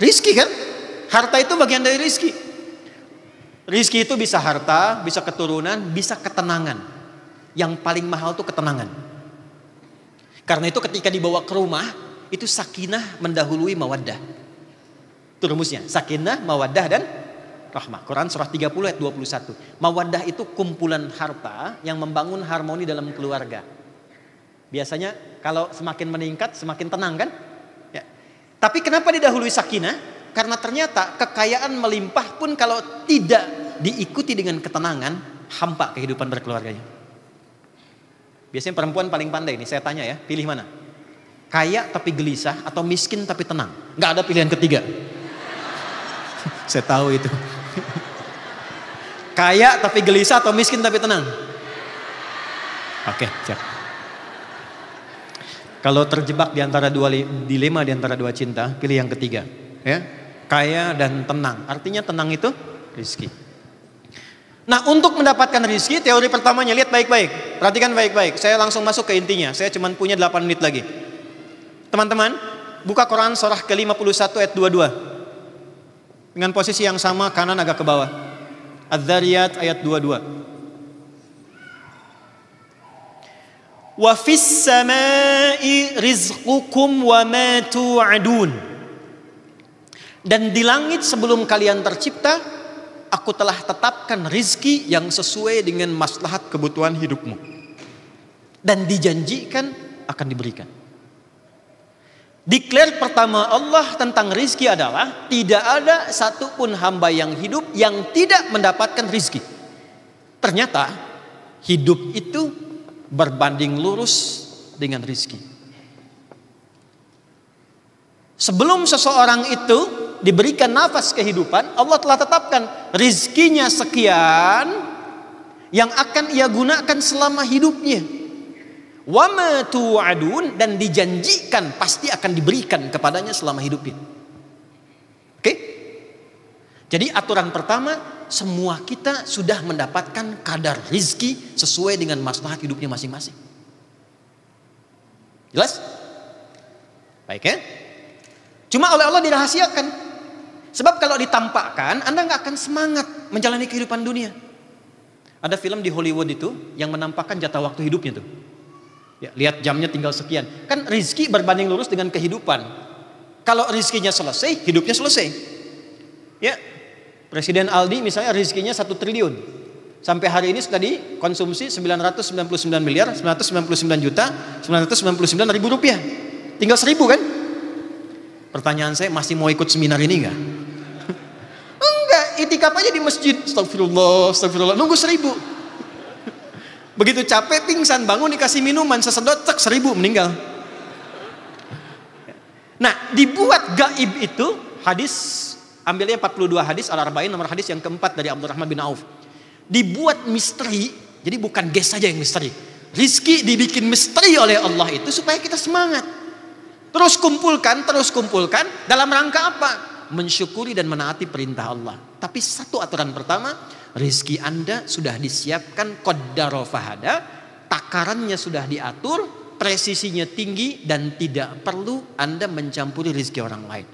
Rizki kan? Harta itu bagian dari rizki. Rizki itu bisa harta, bisa keturunan, bisa ketenangan. Yang paling mahal itu ketenangan. Karena itu ketika dibawa ke rumah, itu sakinah mendahului mawaddah. Itu rumusnya, sakinah, mawaddah, dan rahmah. Quran surah 30 ayat 21. Mawaddah itu kumpulan harta yang membangun harmoni dalam keluarga. Biasanya kalau semakin meningkat, semakin tenang kan? Ya. Tapi kenapa didahului sakinah? Karena ternyata kekayaan melimpah pun kalau tidak diikuti dengan ketenangan, hampa kehidupan berkeluarganya. Biasanya perempuan paling pandai nih, saya tanya ya, pilih mana? Kaya tapi gelisah atau miskin tapi tenang? Nggak ada pilihan ketiga. Saya tahu itu. Kaya tapi gelisah atau miskin tapi tenang? Oke, siap. Kalau terjebak di antara dua dilema di antara dua cinta, pilih yang ketiga, ya. Kaya dan tenang. Artinya tenang itu rizki. Nah, untuk mendapatkan rizki, teori pertamanya lihat baik-baik. Perhatikan baik-baik. Saya langsung masuk ke intinya. Saya cuma punya 8 menit lagi. Teman-teman, buka Quran surah ke-51 ayat 22. Dengan posisi yang sama, kanan agak ke bawah. Adz-Dzariyat ayat 22. Wa fis samai rizqukum wa ma tu'adun. Dan di langit sebelum kalian tercipta, aku telah tetapkan rizki yang sesuai dengan maslahat kebutuhan hidupmu. Dan dijanjikan akan diberikan. Declare pertama Allah tentang rizki adalah tidak ada satupun hamba yang hidup yang tidak mendapatkan rizki. Ternyata hidup itu berbanding lurus dengan rizki. Sebelum seseorang itu diberikan nafas kehidupan, Allah telah tetapkan rizkinya sekian yang akan ia gunakan selama hidupnya. Wa ma tu'adun, dan dijanjikan pasti akan diberikan kepadanya selama hidupnya. Oke? Jadi aturan pertama, semua kita sudah mendapatkan kadar rizki sesuai dengan maslahat hidupnya masing-masing. Jelas? Baik ya? Cuma oleh Allah dirahasiakan. Sebab kalau ditampakkan, Anda nggak akan semangat menjalani kehidupan dunia. Ada film di Hollywood itu yang menampakkan jatah waktu hidupnya tuh. Ya, lihat jamnya tinggal sekian. Kan rizki berbanding lurus dengan kehidupan. Kalau rizkinya selesai, hidupnya selesai. Ya, Presiden Aldi misalnya rizkinya 1 triliun. Sampai hari ini sudah dikonsumsi 999 miliar, 999 juta, 999 ribu rupiah. Tinggal 1000 kan? Pertanyaan saya, masih mau ikut seminar ini enggak? Enggak, itikaf aja di masjid. Astagfirullah, astagfirullah. Nunggu 1000. Begitu capek, pingsan, bangun dikasih minuman, sesedot, cek 1000 meninggal. Nah, dibuat gaib itu hadis, ambilnya 42 hadis Al-Arba'in, nomor hadis yang keempat dari Abdurrahman bin Auf. Dibuat misteri, jadi bukan guess saja yang misteri. Rizki dibikin misteri oleh Allah itu supaya kita semangat. Terus kumpulkan, dalam rangka apa? Mensyukuri dan menaati perintah Allah. Tapi satu aturan pertama, rizki Anda sudah disiapkan qaddara fahada, takarannya sudah diatur, presisinya tinggi, dan tidak perlu Anda mencampuri rizki orang lain.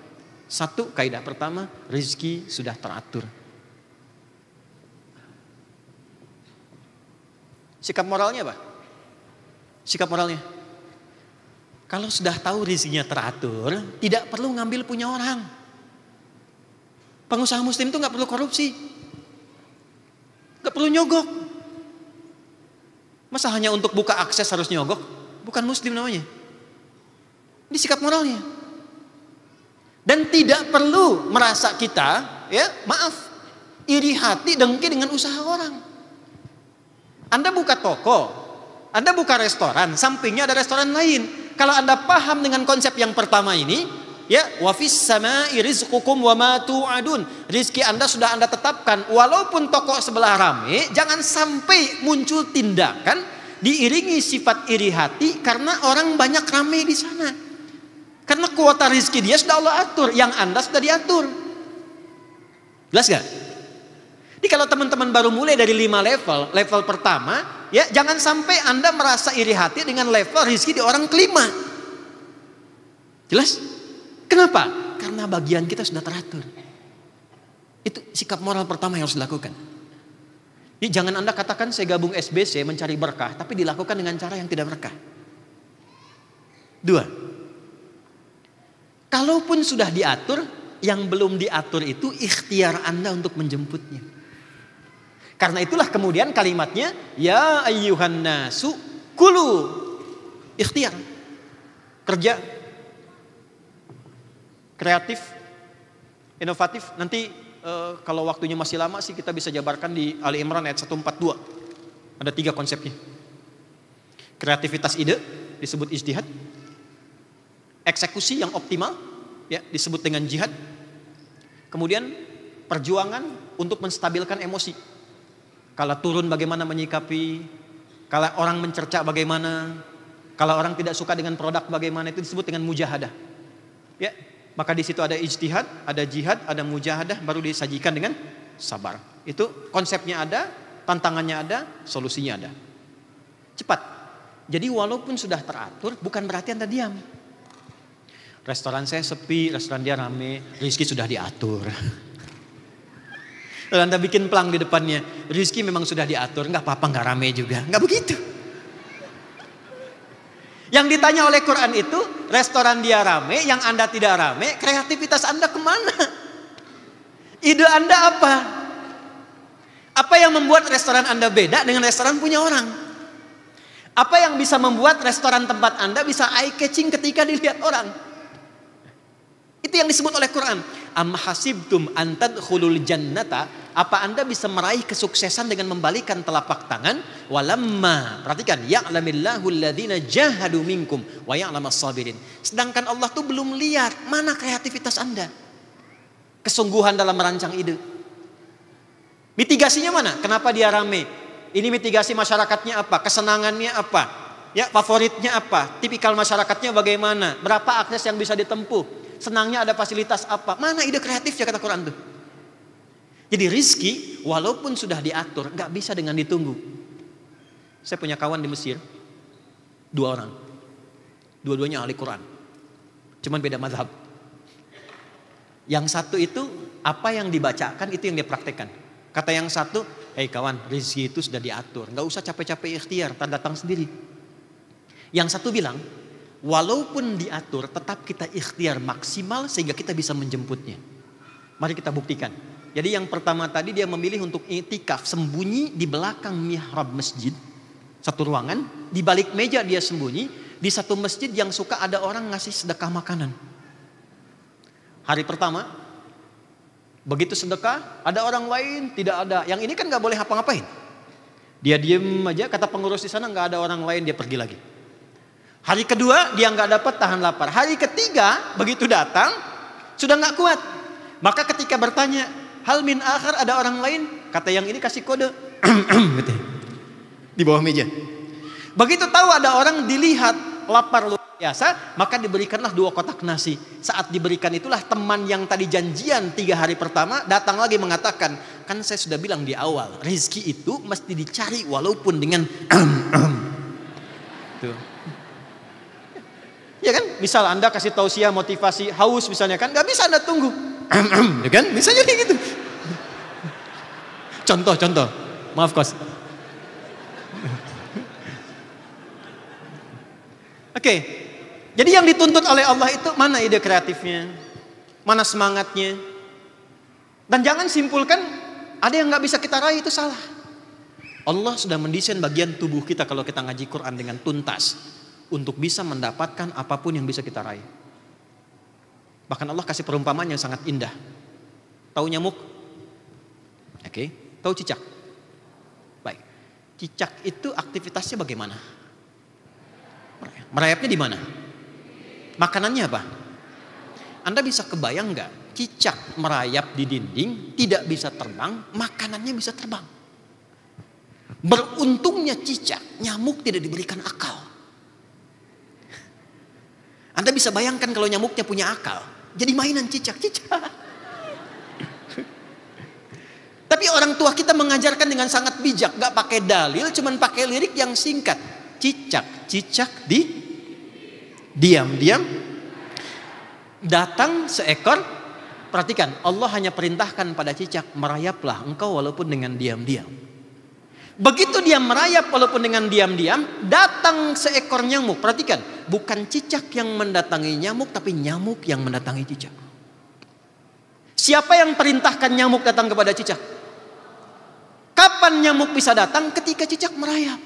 Satu, kaidah pertama, rizki sudah teratur. Sikap moralnya apa? Sikap moralnya, kalau sudah tahu rizkinya teratur, tidak perlu ngambil punya orang. Pengusaha muslim itu gak perlu korupsi, gak perlu nyogok. Masa hanya untuk buka akses harus nyogok? Bukan muslim namanya. Ini sikap moralnya. Dan tidak perlu merasa kita, ya maaf, iri hati dengki dengan usaha orang. Anda buka toko, Anda buka restoran, sampingnya ada restoran lain. Kalau Anda paham dengan konsep yang pertama ini, ya, wa fis sama'i rizqukum wa ma tu'adun. Rizki Anda sudah Anda tetapkan. Walaupun toko sebelah rame, jangan sampai muncul tindakan diiringi sifat iri hati karena orang banyak rame di sana. Karena kuota rizki dia sudah Allah atur, yang Anda sudah diatur. Jelas gak? Jadi kalau teman-teman baru mulai dari 5 level pertama, ya jangan sampai Anda merasa iri hati dengan level rizki di orang kelima. Jelas? Kenapa? Karena bagian kita sudah teratur. Itu sikap moral pertama yang harus dilakukan. Jadi jangan Anda katakan saya gabung SBC mencari berkah, tapi dilakukan dengan cara yang tidak berkah. 2. Kalaupun sudah diatur, yang belum diatur itu ikhtiar Anda untuk menjemputnya. Karena itulah kemudian kalimatnya, ya ayyuhan nasu kulu, ikhtiar, kerja, kreatif, inovatif. Nanti kalau waktunya masih lama sih kita bisa jabarkan di Ali Imran ayat 142. Ada 3 konsepnya. Kreativitas ide disebut ijtihad. Eksekusi yang optimal ya disebut dengan jihad. Kemudian perjuangan untuk menstabilkan emosi. Kalau turun bagaimana menyikapi, kalau orang mencerca bagaimana, kalau orang tidak suka dengan produk bagaimana, itu disebut dengan mujahadah. Ya, maka di situ ada ijtihad, ada jihad, ada mujahadah, baru disajikan dengan sabar. Itu konsepnya ada, tantangannya ada, solusinya ada. Cepat. Jadi walaupun sudah teratur, bukan berarti Anda diam. Restoran saya sepi, restoran dia rame, rezeki sudah diatur. Lalu Anda bikin pelang di depannya, rezeki memang sudah diatur, nggak apa-apa, nggak rame juga, nggak begitu. Yang ditanya oleh Quran itu, restoran dia rame, yang Anda tidak rame, kreativitas Anda kemana? Ide Anda apa? Apa yang membuat restoran Anda beda dengan restoran punya orang? Apa yang bisa membuat restoran tempat Anda bisa eye catching ketika dilihat orang? Itu yang disebut oleh Quran. Am hasibtum an tadkhulul jannata, apa Anda bisa meraih kesuksesan dengan membalikan telapak tangan? Walamma, perhatikan, ya'lamillahu alladhina jahadu minkum wa ya'lamas sabirin. Sedangkan Allah tuh belum lihat mana kreativitas Anda, kesungguhan dalam merancang ide. Mitigasinya mana? Kenapa dia rame? Ini mitigasi masyarakatnya apa? Kesenangannya apa? Ya, favoritnya apa? Tipikal masyarakatnya bagaimana? Berapa akses yang bisa ditempuh? Senangnya ada fasilitas apa? Mana ide kreatifnya kata Quran tuh? Jadi rizki walaupun sudah diatur, gak bisa dengan ditunggu. Saya punya kawan di Mesir, 2 orang. Dua-duanya ahli Quran. Cuman beda mazhab. Yang satu itu apa yang dibacakan itu yang dia praktekkan. Kata yang satu, hei kawan, rizki itu sudah diatur. Gak usah capek-capek ikhtiar, datang sendiri. Yang satu bilang, walaupun diatur, tetap kita ikhtiar maksimal sehingga kita bisa menjemputnya. Mari kita buktikan. Jadi yang pertama tadi dia memilih untuk i'tikaf, sembunyi di belakang mihrab masjid, satu ruangan, di balik meja dia sembunyi, di satu masjid yang suka ada orang ngasih sedekah makanan. Hari pertama, begitu sedekah, ada orang lain tidak ada. Yang ini kan gak boleh apa-ngapain. Dia diem aja, kata pengurus di sana gak ada orang lain, dia pergi lagi. Hari kedua dia nggak dapat, tahan lapar. Hari ketiga begitu datang sudah nggak kuat. Maka ketika bertanya, hal min akhar, ada orang lain? Kata yang ini kasih kode. Gitu. Di bawah meja. Begitu tahu ada orang dilihat lapar luar biasa, maka diberikanlah 2 kotak nasi. Saat diberikan itulah teman yang tadi janjian 3 hari pertama datang lagi mengatakan, kan saya sudah bilang di awal, rezeki itu mesti dicari walaupun dengan tuh. Ya kan? Misal Anda kasih tausiah motivasi haus misalnya kan, nggak bisa Anda tunggu. Ya kan? Bisa jadi gitu. Contoh. Maaf kos. Oke. Jadi yang dituntut oleh Allah itu mana ide kreatifnya? Mana semangatnya? Dan jangan simpulkan ada yang nggak bisa kita raih, itu salah. Allah sudah mendesain bagian tubuh kita kalau kita ngaji Quran dengan tuntas untuk bisa mendapatkan apapun yang bisa kita raih. Bahkan Allah kasih perumpamaan yang sangat indah. Tahu nyamuk? Oke. Tahu cicak? Baik. Cicak itu aktivitasnya bagaimana? Merayapnya di mana? Makanannya apa? Anda bisa kebayang nggak? Cicak merayap di dinding, tidak bisa terbang, makanannya bisa terbang. Beruntungnya cicak, nyamuk tidak diberikan akal. Anda bisa bayangkan kalau nyamuknya punya akal, jadi mainan cicak. Tapi orang tua kita mengajarkan dengan sangat bijak, gak pakai dalil, cuman pakai lirik yang singkat. Cicak diam-diam datang seekor. Perhatikan, Allah hanya perintahkan pada cicak, merayaplah engkau walaupun dengan diam-diam. Begitu dia merayap walaupun dengan diam-diam, datang seekor nyamuk. Perhatikan, bukan cicak yang mendatangi nyamuk, tapi nyamuk yang mendatangi cicak. Siapa yang perintahkan nyamuk datang kepada cicak? Kapan nyamuk bisa datang? Ketika cicak merayap.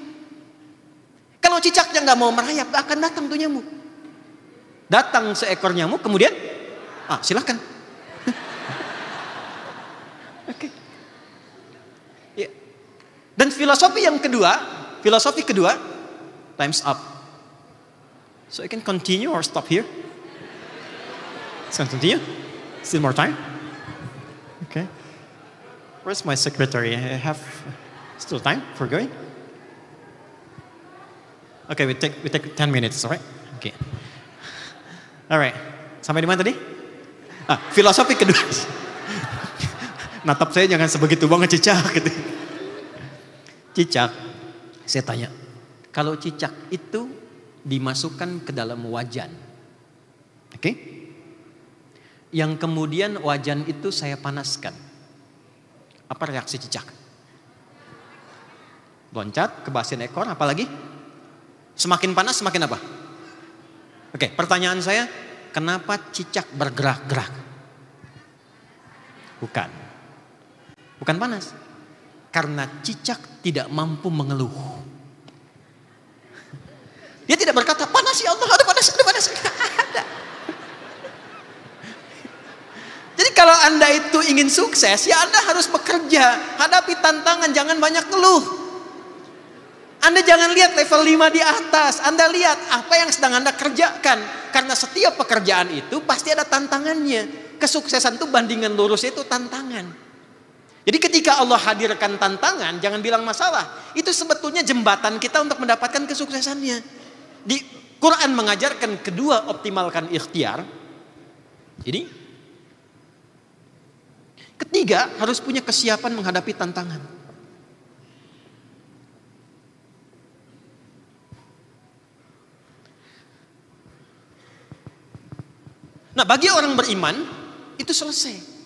Kalau cicaknya nggak mau merayap, gak akan datang tuh nyamuk. Datang seekor nyamuk, kemudian, silakan. Oke. Ya. Dan filosofi kedua, time's up. So I can continue or stop here? Let's continue. Still more time? Okay. Where's my secretary? I have still time for going? Okay, we take 10 minutes, alright? Okay. Alright. Sampai di mana tadi? Filosofi kedua. Natap saya jangan sebegitu banget cicak gitu. Cicak, saya tanya, kalau cicak itu dimasukkan ke dalam wajan, oke? Yang kemudian wajan itu saya panaskan, apa reaksi cicak? Loncat, kebasin ekor, apalagi? Semakin panas, semakin apa? Oke, pertanyaan saya, kenapa cicak bergerak-gerak? Bukan panas. Karena cicak tidak mampu mengeluh. Dia tidak berkata, panas ya Allah, ada panas. Ada. Jadi kalau Anda itu ingin sukses, ya Anda harus bekerja. Hadapi tantangan, jangan banyak ngeluh. Anda jangan lihat level 5 di atas. Anda lihat apa yang sedang Anda kerjakan. Karena setiap pekerjaan itu pasti ada tantangannya. Kesuksesan itu bandingan lurus itu tantangan. Jadi ketika Allah hadirkan tantangan, jangan bilang masalah. Itu sebetulnya jembatan kita untuk mendapatkan kesuksesannya. Di Quran mengajarkan kedua, optimalkan ikhtiar. Jadi ketiga, harus punya kesiapan menghadapi tantangan. Nah, bagi orang beriman itu selesai.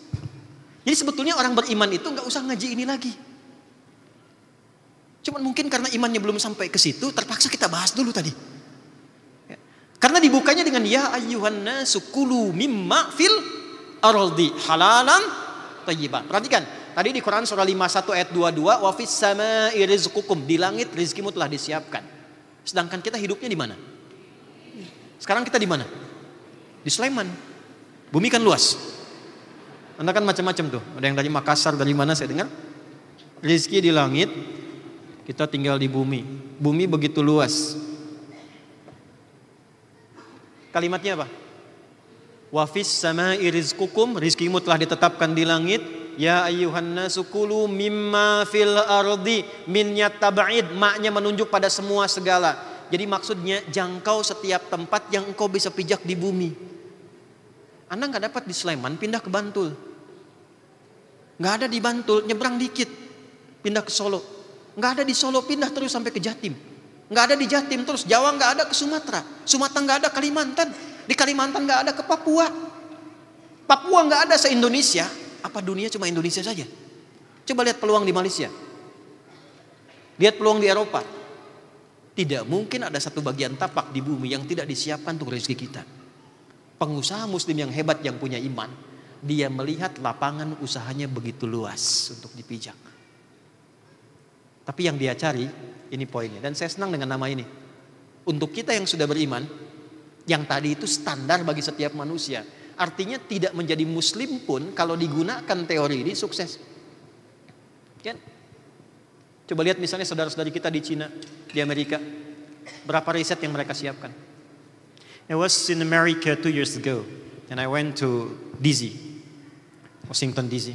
Jadi sebetulnya orang beriman itu nggak usah ngaji ini lagi. Cuman mungkin karena imannya belum sampai ke situ, terpaksa kita bahas dulu tadi. Ya. Karena dibukanya dengan ya ayyuhan nasu kulu mimma fil ardi halalan thayyiban. Perhatikan, tadi di Quran surah 51 ayat 22, wa fis samai rizqukum, di langit rizkimu telah disiapkan. Sedangkan kita hidupnya di mana? Sekarang kita di mana? Di Sleman. Bumi kan luas. Anda kan macam-macam tuh. Ada yang dari Makassar, dari mana saya dengar. Rizki di langit, kita tinggal di bumi. Bumi begitu luas. Kalimatnya apa? Wa fis sama'i rizqukum, rizkimu telah ditetapkan di langit. Ya ayyuhan nasu kulu mimma fil ardi min yataba'id, maknya menunjuk pada semua segala. Jadi maksudnya jangkau setiap tempat yang engkau bisa pijak di bumi. Anda nggak dapat di Sleman, pindah ke Bantul. Nggak ada di Bantul, nyebrang dikit, pindah ke Solo. Nggak ada di Solo, pindah terus sampai ke Jatim. Nggak ada di Jatim terus, Jawa nggak ada ke Sumatera. Sumatera nggak ada Kalimantan. Di Kalimantan nggak ada ke Papua. Papua nggak ada se-Indonesia. Apa dunia cuma Indonesia saja? Coba lihat peluang di Malaysia. Lihat peluang di Eropa. Tidak mungkin ada satu bagian tapak di bumi yang tidak disiapkan untuk rezeki kita. Pengusaha muslim yang hebat yang punya iman, dia melihat lapangan usahanya begitu luas untuk dipijak. Tapi yang dia cari, ini poinnya. Dan saya senang dengan nama ini. Untuk kita yang sudah beriman, yang tadi itu standar bagi setiap manusia. Artinya tidak menjadi muslim pun kalau digunakan teori ini sukses. Kan? Coba lihat misalnya saudara-saudari kita di Cina, di Amerika. Berapa riset yang mereka siapkan? I was in America 2 years ago. And I went to DC, Washington DC.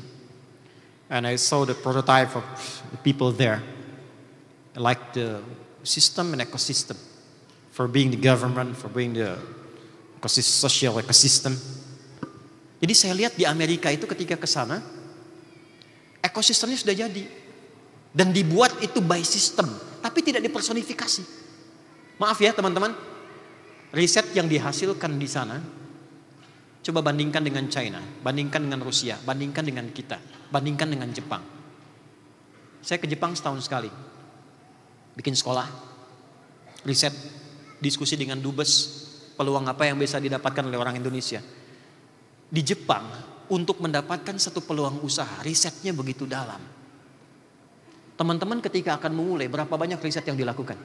And I saw the prototype of the people there. I like the system and ecosystem. For being the government, for being the social ecosystem. Jadi saya lihat di Amerika itu ketika ke sana, ekosistemnya sudah jadi. Dan dibuat itu by system, tapi tidak dipersonifikasi. Maaf ya teman-teman, riset yang dihasilkan di sana, coba bandingkan dengan China, bandingkan dengan Rusia, bandingkan dengan kita, bandingkan dengan Jepang. Saya ke Jepang setahun sekali, bikin sekolah, riset, diskusi dengan dubes, peluang apa yang bisa didapatkan oleh orang Indonesia. Di Jepang, untuk mendapatkan satu peluang usaha, risetnya begitu dalam. Teman-teman ketika akan memulai, berapa banyak riset yang dilakukan?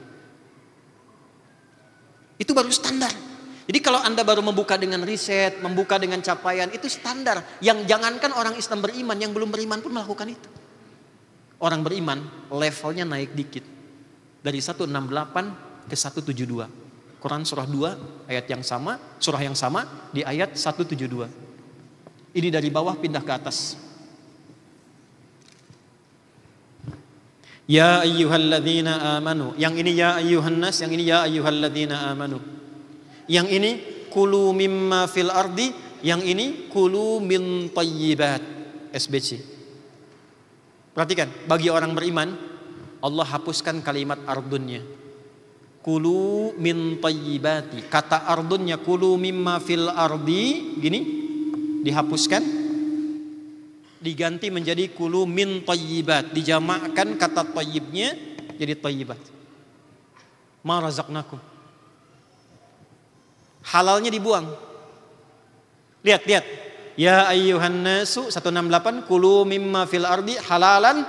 Itu baru standar. Jadi kalau Anda baru membuka dengan riset, membuka dengan capaian, itu standar. Yang jangankan orang Islam beriman, yang belum beriman pun melakukan itu. Orang beriman, levelnya naik dikit. Dari 168 ke 172. Quran surah 2, ayat yang sama, surah yang sama, di ayat 172. Ini dari bawah pindah ke atas. Ya ayyuhalladzina amanu. Yang ini ya ayyuhan nas, yang ini ya ayyuhalladzina amanu. Yang ini kulu mimma fil ardi, yang ini kulu min thayyibat. SBC. Perhatikan, bagi orang beriman, Allah hapuskan kalimat ardunnya. Kulu min thayyibati. Kata ardunnya kulu mimma fil ardi, gini, dihapuskan, diganti menjadi kulu min thayyibat, dijamakkan kata thayyibnya jadi thayyibat. Ma razaqnakum. Halalnya dibuang. Lihat. Ya ayyuhan nasu 168 kulu mimma fil ardi halalan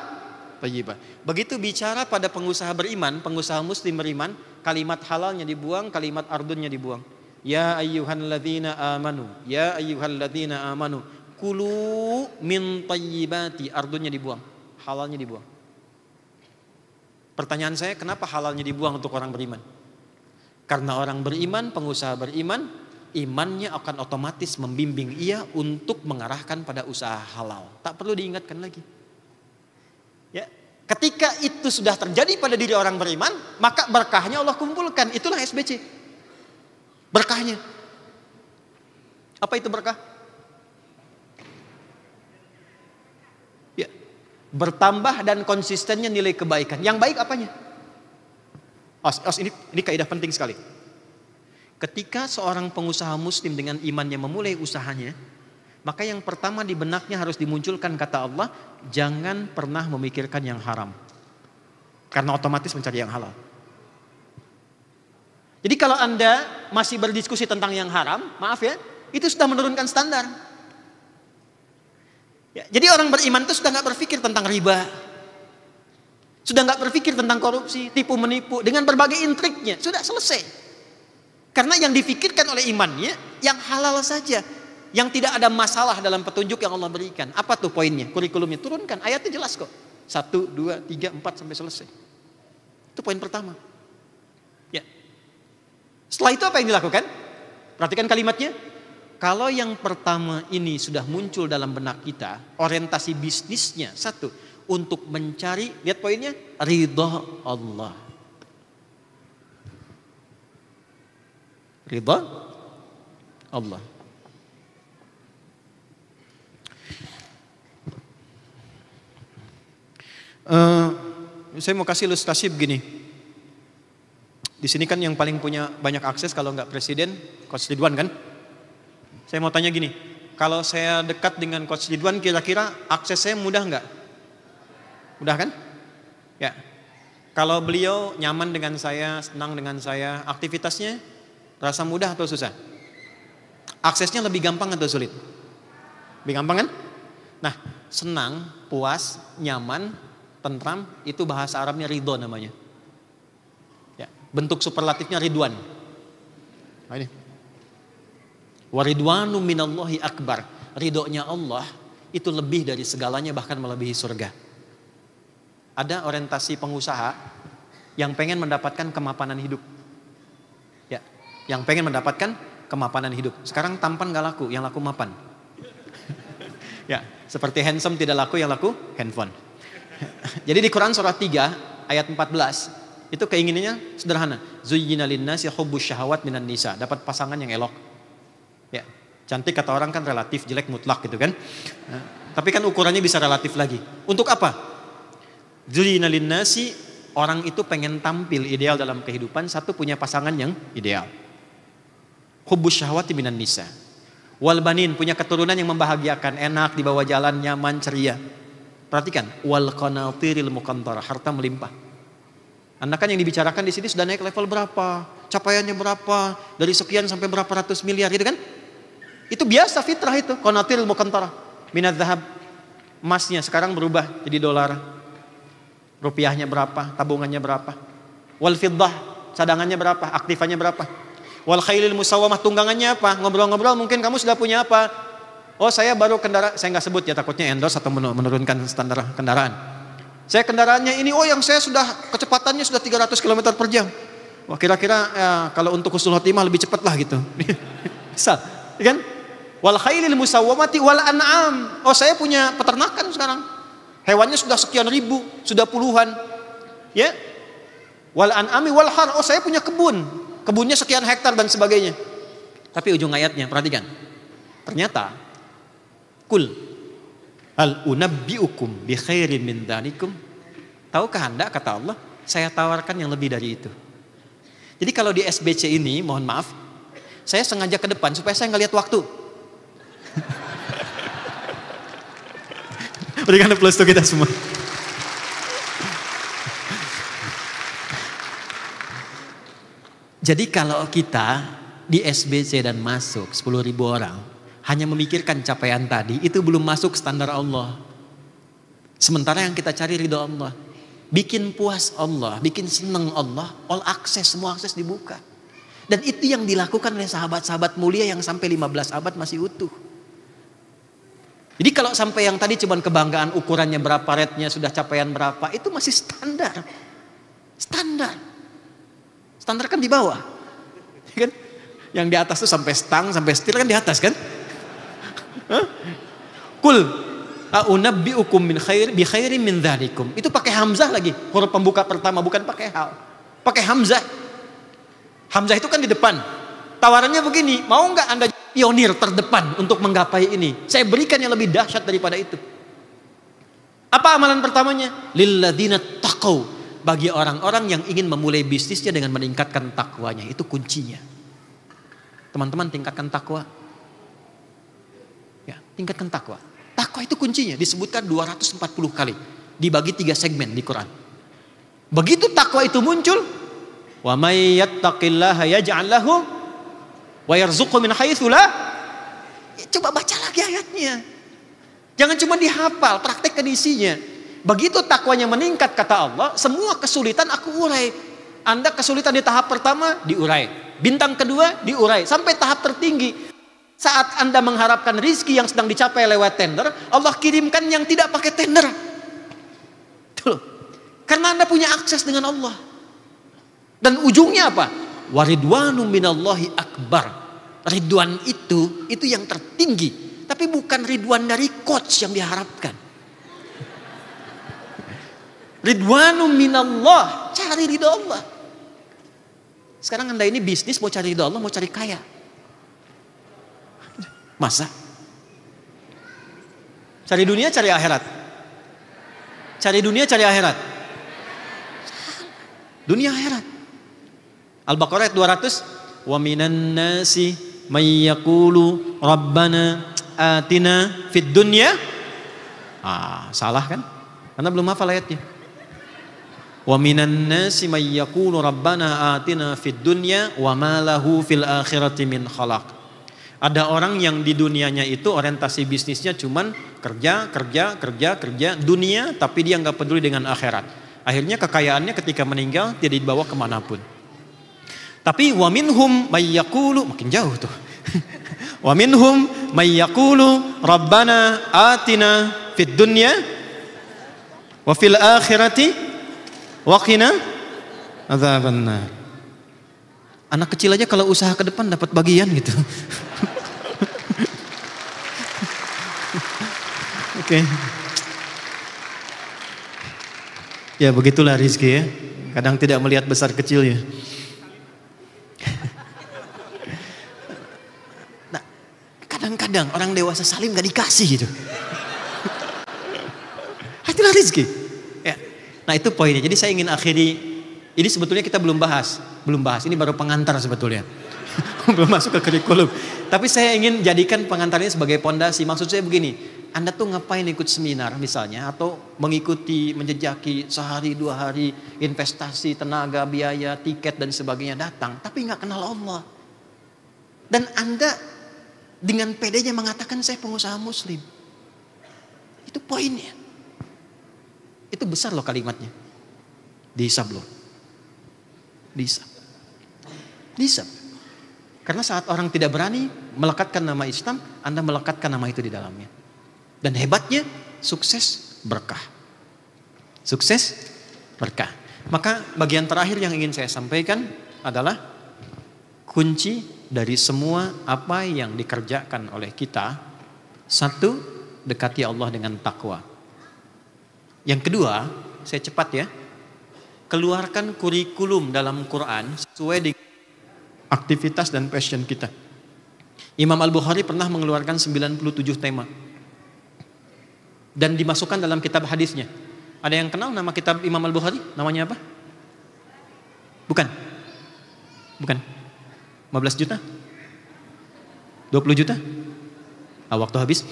thayyibat. Begitu bicara pada pengusaha beriman, pengusaha muslim beriman, kalimat halalnya dibuang, kalimat ardunnya dibuang. Ya ayyuhalladzina amanu, ya ayyuhalladzina amanu, kulu min thayyibati, ardunnya dibuang, halalnya dibuang. Pertanyaan saya, kenapa halalnya dibuang untuk orang beriman? Karena orang beriman, pengusaha beriman, imannya akan otomatis membimbing ia untuk mengarahkan pada usaha halal. Tak perlu diingatkan lagi. Ya, ketika itu sudah terjadi pada diri orang beriman, maka berkahnya Allah kumpulkan. Itulah SBC. Berkahnya. Apa itu berkah? Ya, bertambah dan konsistennya nilai kebaikan. Yang baik apanya? Ini kaidah penting sekali. Ketika seorang pengusaha muslim dengan imannya memulai usahanya, maka yang pertama di benaknya harus dimunculkan kata Allah, jangan pernah memikirkan yang haram. Karena otomatis mencari yang halal. Jadi kalau Anda masih berdiskusi tentang yang haram, maaf ya, itu sudah menurunkan standar. Ya, jadi orang beriman itu sudah nggak berpikir tentang riba, sudah nggak berpikir tentang korupsi, tipu menipu dengan berbagai intriknya, sudah selesai. Karena yang difikirkan oleh imannya yang halal saja, yang tidak ada masalah dalam petunjuk yang Allah berikan. Apa tuh poinnya? Kurikulumnya turunkan, ayatnya jelas kok. 1, 2, 3, 4 sampai selesai. Itu poin pertama. Ya. Setelah itu apa yang dilakukan? Perhatikan kalimatnya. Kalau yang pertama ini sudah muncul dalam benak kita, orientasi bisnisnya satu, untuk mencari, lihat poinnya, ridha Allah. Ridha Allah. Saya mau kasih ilustrasi begini. Di sini kan yang paling punya banyak akses kalau nggak presiden, Coach Ridwan kan? Saya mau tanya gini, kalau saya dekat dengan Coach Ridwan, kira-kira akses saya mudah nggak? Mudah kan? Ya. Kalau beliau nyaman dengan saya, senang dengan saya, aktivitasnya rasa mudah atau susah? Aksesnya lebih gampang atau sulit? Lebih gampang kan? Nah, senang, puas, nyaman, tentram, itu bahasa Arabnya ridho namanya. Ya, bentuk superlatifnya ridwan. Nah, ini. Waridwanu minallahi akbar. Ridhonya Allah itu lebih dari segalanya, bahkan melebihi surga. Ada orientasi pengusaha yang pengen mendapatkan kemapanan hidup. Ya, yang pengen mendapatkan kemapanan hidup. Sekarang tampan gak laku, yang laku mapan. Ya, seperti handsome tidak laku, yang laku handphone. Jadi di Quran surah 3 ayat 14 itu keinginannya sederhana. Zuyyina linnasi hubbus syahawat minan nisa. Dapat pasangan yang elok. Ya, cantik kata orang kan relatif, jelek mutlak gitu kan. Tapi kan ukurannya bisa relatif lagi. Untuk apa? Zuyyina linnasi, orang itu pengen tampil ideal dalam kehidupan, satu punya pasangan yang ideal. Hubbus syahawati minan nisa. Wal banin, punya keturunan yang membahagiakan, enak dibawa jalan, nyaman, ceria. Perhatikan, wal qanatiril muqantarah, harta melimpah. Anda kan yang dibicarakan di sini sudah naik level berapa, capaiannya berapa, dari sekian sampai berapa ratus miliar gitu kan? Itu biasa fitrah itu, qanatiril muqantarah. Minadz dzahab, emasnya sekarang berubah jadi dolar. Rupiahnya berapa, tabungannya berapa. Wal fiddah, cadangannya berapa, aktifannya berapa. Wal khailil musawwamah, tunggangannya apa? Ngobrol-ngobrol mungkin kamu sudah punya apa? Oh, saya baru kendaraan, saya nggak sebut ya takutnya endorse atau menurunkan standar kendaraan. Saya kendaraannya ini, oh yang saya sudah kecepatannya sudah 300 km per jam. Wah, kira-kira ya, kalau untuk husnul khotimah lebih cepat lah gitu. Bisa, kan? Wal khailil musawwamati wal an'am. Oh, saya punya peternakan sekarang. Hewannya sudah sekian ribu, sudah puluhan. Ya. Wal an'ami wal har. Oh, saya punya kebun. Kebunnya sekian hektar dan sebagainya. Tapi ujung ayatnya, perhatikan. Ternyata kul hal unabbiukum bi khairin min dzalikum. Tahukah Anda, kata Allah, saya tawarkan yang lebih dari itu. Jadi kalau di SBC ini, mohon maaf, saya sengaja ke depan supaya saya nggak lihat waktu. Berikan aplaus untuk kita semua. Jadi kalau kita di SBC dan masuk 10.000 orang, hanya memikirkan capaian tadi, itu belum masuk standar Allah. Sementara yang kita cari ridho Allah. Bikin puas Allah, bikin seneng Allah, all access, semua akses dibuka. Dan itu yang dilakukan oleh sahabat-sahabat mulia yang sampai 15 abad masih utuh. Jadi kalau sampai yang tadi cuman kebanggaan ukurannya berapa, rate-nya sudah capaian berapa, itu masih standar. Standar. Standar kan di bawah. Kan? Yang di atas tuh sampai stang, sampai setir kan di atas kan? Kul a'unabbi'ukum min khair bi khairin min dzalikum. Itu pakai hamzah lagi, huruf pembuka pertama, bukan pakai hal. Pakai hamzah. Hamzah itu kan di depan. Tawarannya begini, mau nggak Anda pionir terdepan untuk menggapai ini? Saya berikan yang lebih dahsyat daripada itu. Apa amalan pertamanya? Lilladzina taqau, bagi orang-orang yang ingin memulai bisnisnya dengan meningkatkan takwanya. Itu kuncinya. Teman-teman, tingkatkan takwa. Ya, tingkatkan takwa. Takwa itu kuncinya, disebutkan 240 kali, dibagi 3 segmen di Quran. Begitu takwa itu muncul, wa may yattaqillaha yaj'al lahu wa yarzuqhu min haitsu la. Coba baca lagi ayatnya. Jangan cuma dihafal, praktekkan isinya. Begitu takwanya meningkat, kata Allah, semua kesulitan aku urai. Anda kesulitan di tahap pertama diurai, bintang kedua diurai, sampai tahap tertinggi. Saat Anda mengharapkan rizki yang sedang dicapai lewat tender, Allah kirimkan yang tidak pakai tender. Tuh. Karena Anda punya akses dengan Allah. Dan ujungnya apa? Waridwanu minallahi akbar. Ridwan itu yang tertinggi. Tapi bukan ridwan dari coach yang diharapkan. Ridwanum minallah, cari ridho Allah. Sekarang Anda ini bisnis mau cari ridho Allah, mau cari kaya. Masa? Cari dunia, cari akhirat. Cari dunia, cari akhirat. Dunia akhirat. Al-Baqarah ayat 200. Wa minan nasi may yaqulu rabbana atina fid dunya. Salah kan? Karena belum hafal ayatnya. Wa minan nasi may yaqulu rabbana atina fid dunya wa ma lahu fil akhirati min khalaq. Ada orang yang di dunianya itu orientasi bisnisnya cuman kerja dunia, tapi dia nggak peduli dengan akhirat. Akhirnya kekayaannya ketika meninggal tidak dibawa kemanapun. Tapi wa minhum may yaqulu, makin jauh tuh. Wa minhum may yaqulu rabbana atina fid dunya wa fil akhirati wa qina adzabannar. Anak kecil aja kalau usaha ke depan dapat bagian gitu. Oke. Ya begitulah rezeki ya. Kadang tidak melihat besar kecilnya. Nah, kadang-kadang orang dewasa salim gak dikasih gitu. Itulah rezeki. Ya. Nah itu poinnya. Jadi saya ingin akhiri. Ini sebetulnya kita belum bahas. Ini baru pengantar sebetulnya. Belum masuk ke kurikulum. Tapi saya ingin jadikan pengantarnya sebagai pondasi. Maksud saya begini. Anda tuh ngapain ikut seminar misalnya. Atau mengikuti, menjejaki sehari 2 hari. Investasi, tenaga, biaya, tiket dan sebagainya datang. Tapi gak kenal Allah. Dan Anda dengan pedenya mengatakan saya pengusaha muslim. Itu poinnya. Itu besar loh kalimatnya. Dihisab loh. Dihisab. Karena saat orang tidak berani melekatkan nama Islam, Anda melekatkan nama itu di dalamnya. Dan hebatnya, sukses berkah. Sukses berkah. Maka bagian terakhir yang ingin saya sampaikan adalah kunci dari semua apa yang dikerjakan oleh kita. 1, dekati Allah dengan takwa. Yang kedua, saya cepat ya. Keluarkan kurikulum dalam Quran sesuai dengan aktivitas dan passion kita. Imam Al-Bukhari pernah mengeluarkan 97 tema. Dan dimasukkan dalam kitab hadisnya. Ada yang kenal nama kitab Imam Al-Bukhari? Namanya apa? Bukan. 15 juta? 20 juta? Waktu habis.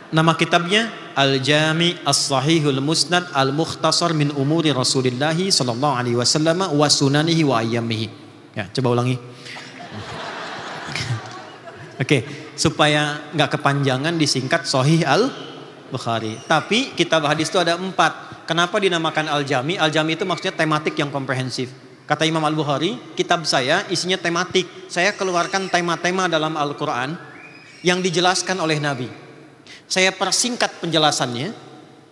Nama kitabnya Al-Jami' As-Sahihul Musnad Al-Mukhtasar min Umuri Rasulillahi sallallahu alaihi wasallam wa sunanihi wa ayyamihi. Ya, coba ulangi. Oke, supaya enggak kepanjangan disingkat Sahih Al-Bukhari. Tapi kitab hadis itu ada 4. Kenapa dinamakan Al-Jami'? Al-Jami' itu maksudnya tematik yang komprehensif. Kata Imam Al-Bukhari, kitab saya isinya tematik. Saya keluarkan tema-tema dalam Al-Quran yang dijelaskan oleh Nabi. Saya persingkat penjelasannya,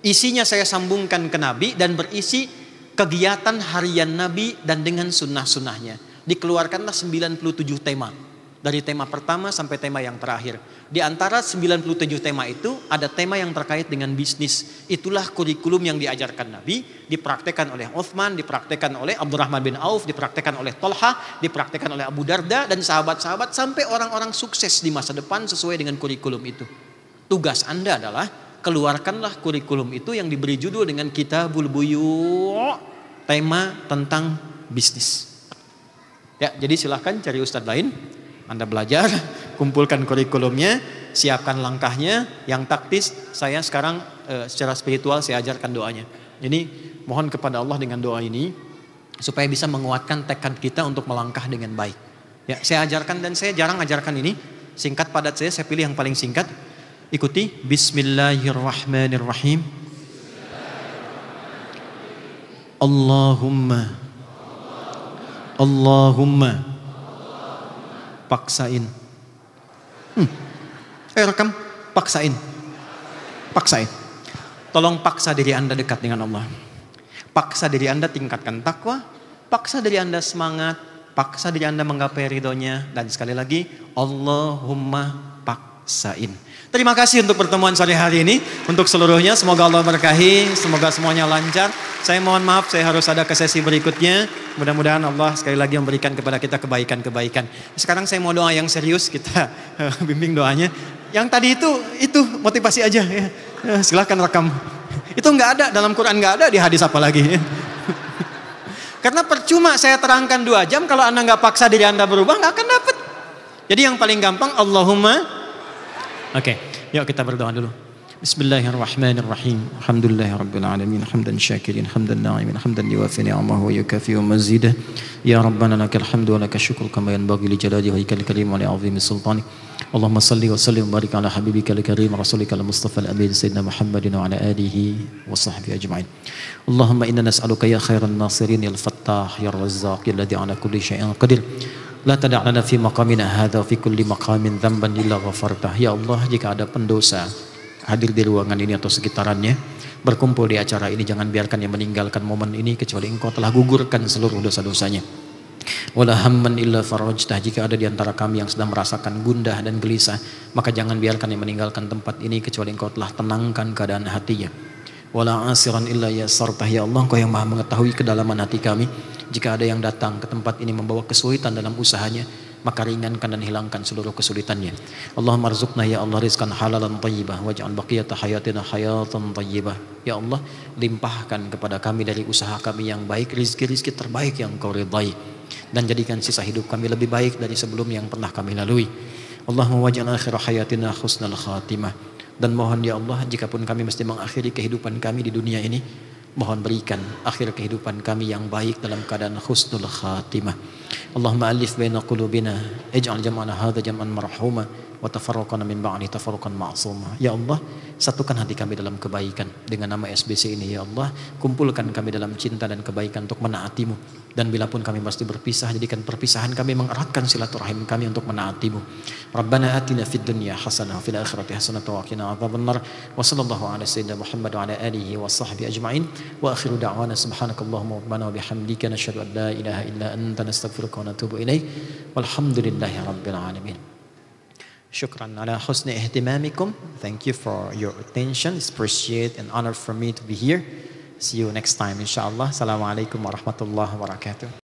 isinya saya sambungkan ke Nabi dan berisi kegiatan harian Nabi dan dengan sunnah-sunnahnya. Dikeluarkanlah 97 tema. Dari tema pertama sampai tema yang terakhir. Di antara 97 tema itu ada tema yang terkait dengan bisnis. Itulah kurikulum yang diajarkan Nabi, dipraktekkan oleh Uthman, dipraktekkan oleh Abdurrahman bin Auf, dipraktekkan oleh Tolha, dipraktekkan oleh Abu Darda dan sahabat-sahabat sampai orang-orang sukses di masa depan sesuai dengan kurikulum itu. Tugas Anda adalah keluarkanlah kurikulum itu yang diberi judul dengan Kitabul Buyu', tema tentang bisnis. Ya, jadi silahkan cari ustadz lain. Anda belajar, kumpulkan kurikulumnya, siapkan langkahnya. Yang taktis, saya sekarang secara spiritual saya ajarkan doanya. Jadi mohon kepada Allah dengan doa ini supaya bisa menguatkan tekad kita untuk melangkah dengan baik. Ya, saya ajarkan dan saya jarang ajarkan ini. Singkat padat saya pilih yang paling singkat. Ikuti. Bismillahirrahmanirrahim. Allahumma paksain. Rekam. Paksain. Tolong paksa diri Anda dekat dengan Allah. Paksa diri Anda tingkatkan takwa. Paksa diri Anda semangat. paksa diri Anda menggapai ridhonya. Dan sekali lagi, Allahumma paksain. Terima kasih untuk pertemuan sore hari ini. Untuk seluruhnya, semoga Allah berkahi, semoga semuanya lancar. Saya mohon maaf, saya harus ada ke sesi berikutnya. Mudah-mudahan Allah sekali lagi memberikan kepada kita kebaikan-kebaikan. Sekarang saya mau doa yang serius, kita bimbing doanya. Yang tadi itu motivasi aja ya. Silahkan rekam. Itu nggak ada dalam Quran, nggak ada di hadis apa lagi. Karena percuma saya terangkan 2 jam kalau Anda nggak paksa diri Anda berubah, nggak akan dapat. Jadi yang paling gampang Allahumma. Oke, yuk kita berdoa dulu. Bismillahirrahmanirrahim. Alhamdulillahirabbil alamin. Hamdan syakirin, hamdan na'imin, hamdan yuwafi ni'amahu wa yukafi mazidah. Ya Rabbana lakal hamdu wa lakal syukru kama yanbaghi li jalali wajhikal karim wa li 'azimi sultanik. Allahumma salli wa sallim wa barik ala habibikal karim rasulikal mustafa al-amin sayyidina Muhammadin wa ala alihi wa sahbihi ajma'in. Allahumma inna nas'aluka ya khairan nasirin ya al-fattah ya ar-razzaq ya alladhi ala kulli syai'in qadir. La tada' lana fi maqamina hadha fi kulli maqamin dhanban illa ghafartah. Ya Allah, jika ada pendosa hadir di ruangan ini atau sekitarannya, berkumpul di acara ini, jangan biarkan yang meninggalkan momen ini kecuali Engkau telah gugurkan seluruh dosa-dosanya. Wala hamman illa farajtah. Jika ada di antara kami yang sedang merasakan gundah dan gelisah, maka jangan biarkan yang meninggalkan tempat ini kecuali Engkau telah tenangkan keadaan hatinya. Wala asiran illa yasartah. Ya Allah, Engkau yang maha mengetahui kedalaman hati kami. Jika ada yang datang ke tempat ini membawa kesulitan dalam usahanya, maka ringankan dan hilangkan seluruh kesulitannya. Allahumma arzuqna ya Allah rizqan halalan thayyibah waj'al baqiyata hayatina hayatan thayyibah. Ya Allah, limpahkan kepada kami dari usaha kami yang baik rizki-rizki terbaik yang Kau ridhai, dan jadikan sisa hidup kami lebih baik dari sebelum yang pernah kami lalui. Allahumma waj'al akhir hayatina husnal khatimah. Dan mohon ya Allah, jikapun kami mesti mengakhiri kehidupan kami di dunia ini, mohon berikan akhir kehidupan kami yang baik dalam keadaan husnul khatimah. Allahumma alif baina qulubina, ij'al jam'ana hadza jam'an marhuma wa tafarraqana min ba'di tafarruqan ma'suma. Ya Allah, satukan hati kami dalam kebaikan dengan nama SBC ini. Ya Allah, kumpulkan kami dalam cinta dan kebaikan untuk menaati-Mu. Dan bila pun kami pasti berpisah, jadikan perpisahan kami mengeratkan silaturahim kami untuk menaati-Mu. Rabbana atina fid dunya hasanah wa fil akhirati hasanah wa qina adzabannar. Wa sallallahu ala sayyidina Muhammad wa ala alihi wa sahbihi ajma'in. Wa akhiru da'wana subhanakallahumma wa bihamdika nasyhadu an la ilaha illa anta nastaghfiruka wa natubu ilaik. Walhamdulillahi rabbil alamin. Syukran ala husni ihtimamikum. Thank you for your attention. It's appreciated and honored for me to be here. See you next time insyaAllah. Assalamualaikum warahmatullahi wabarakatuh.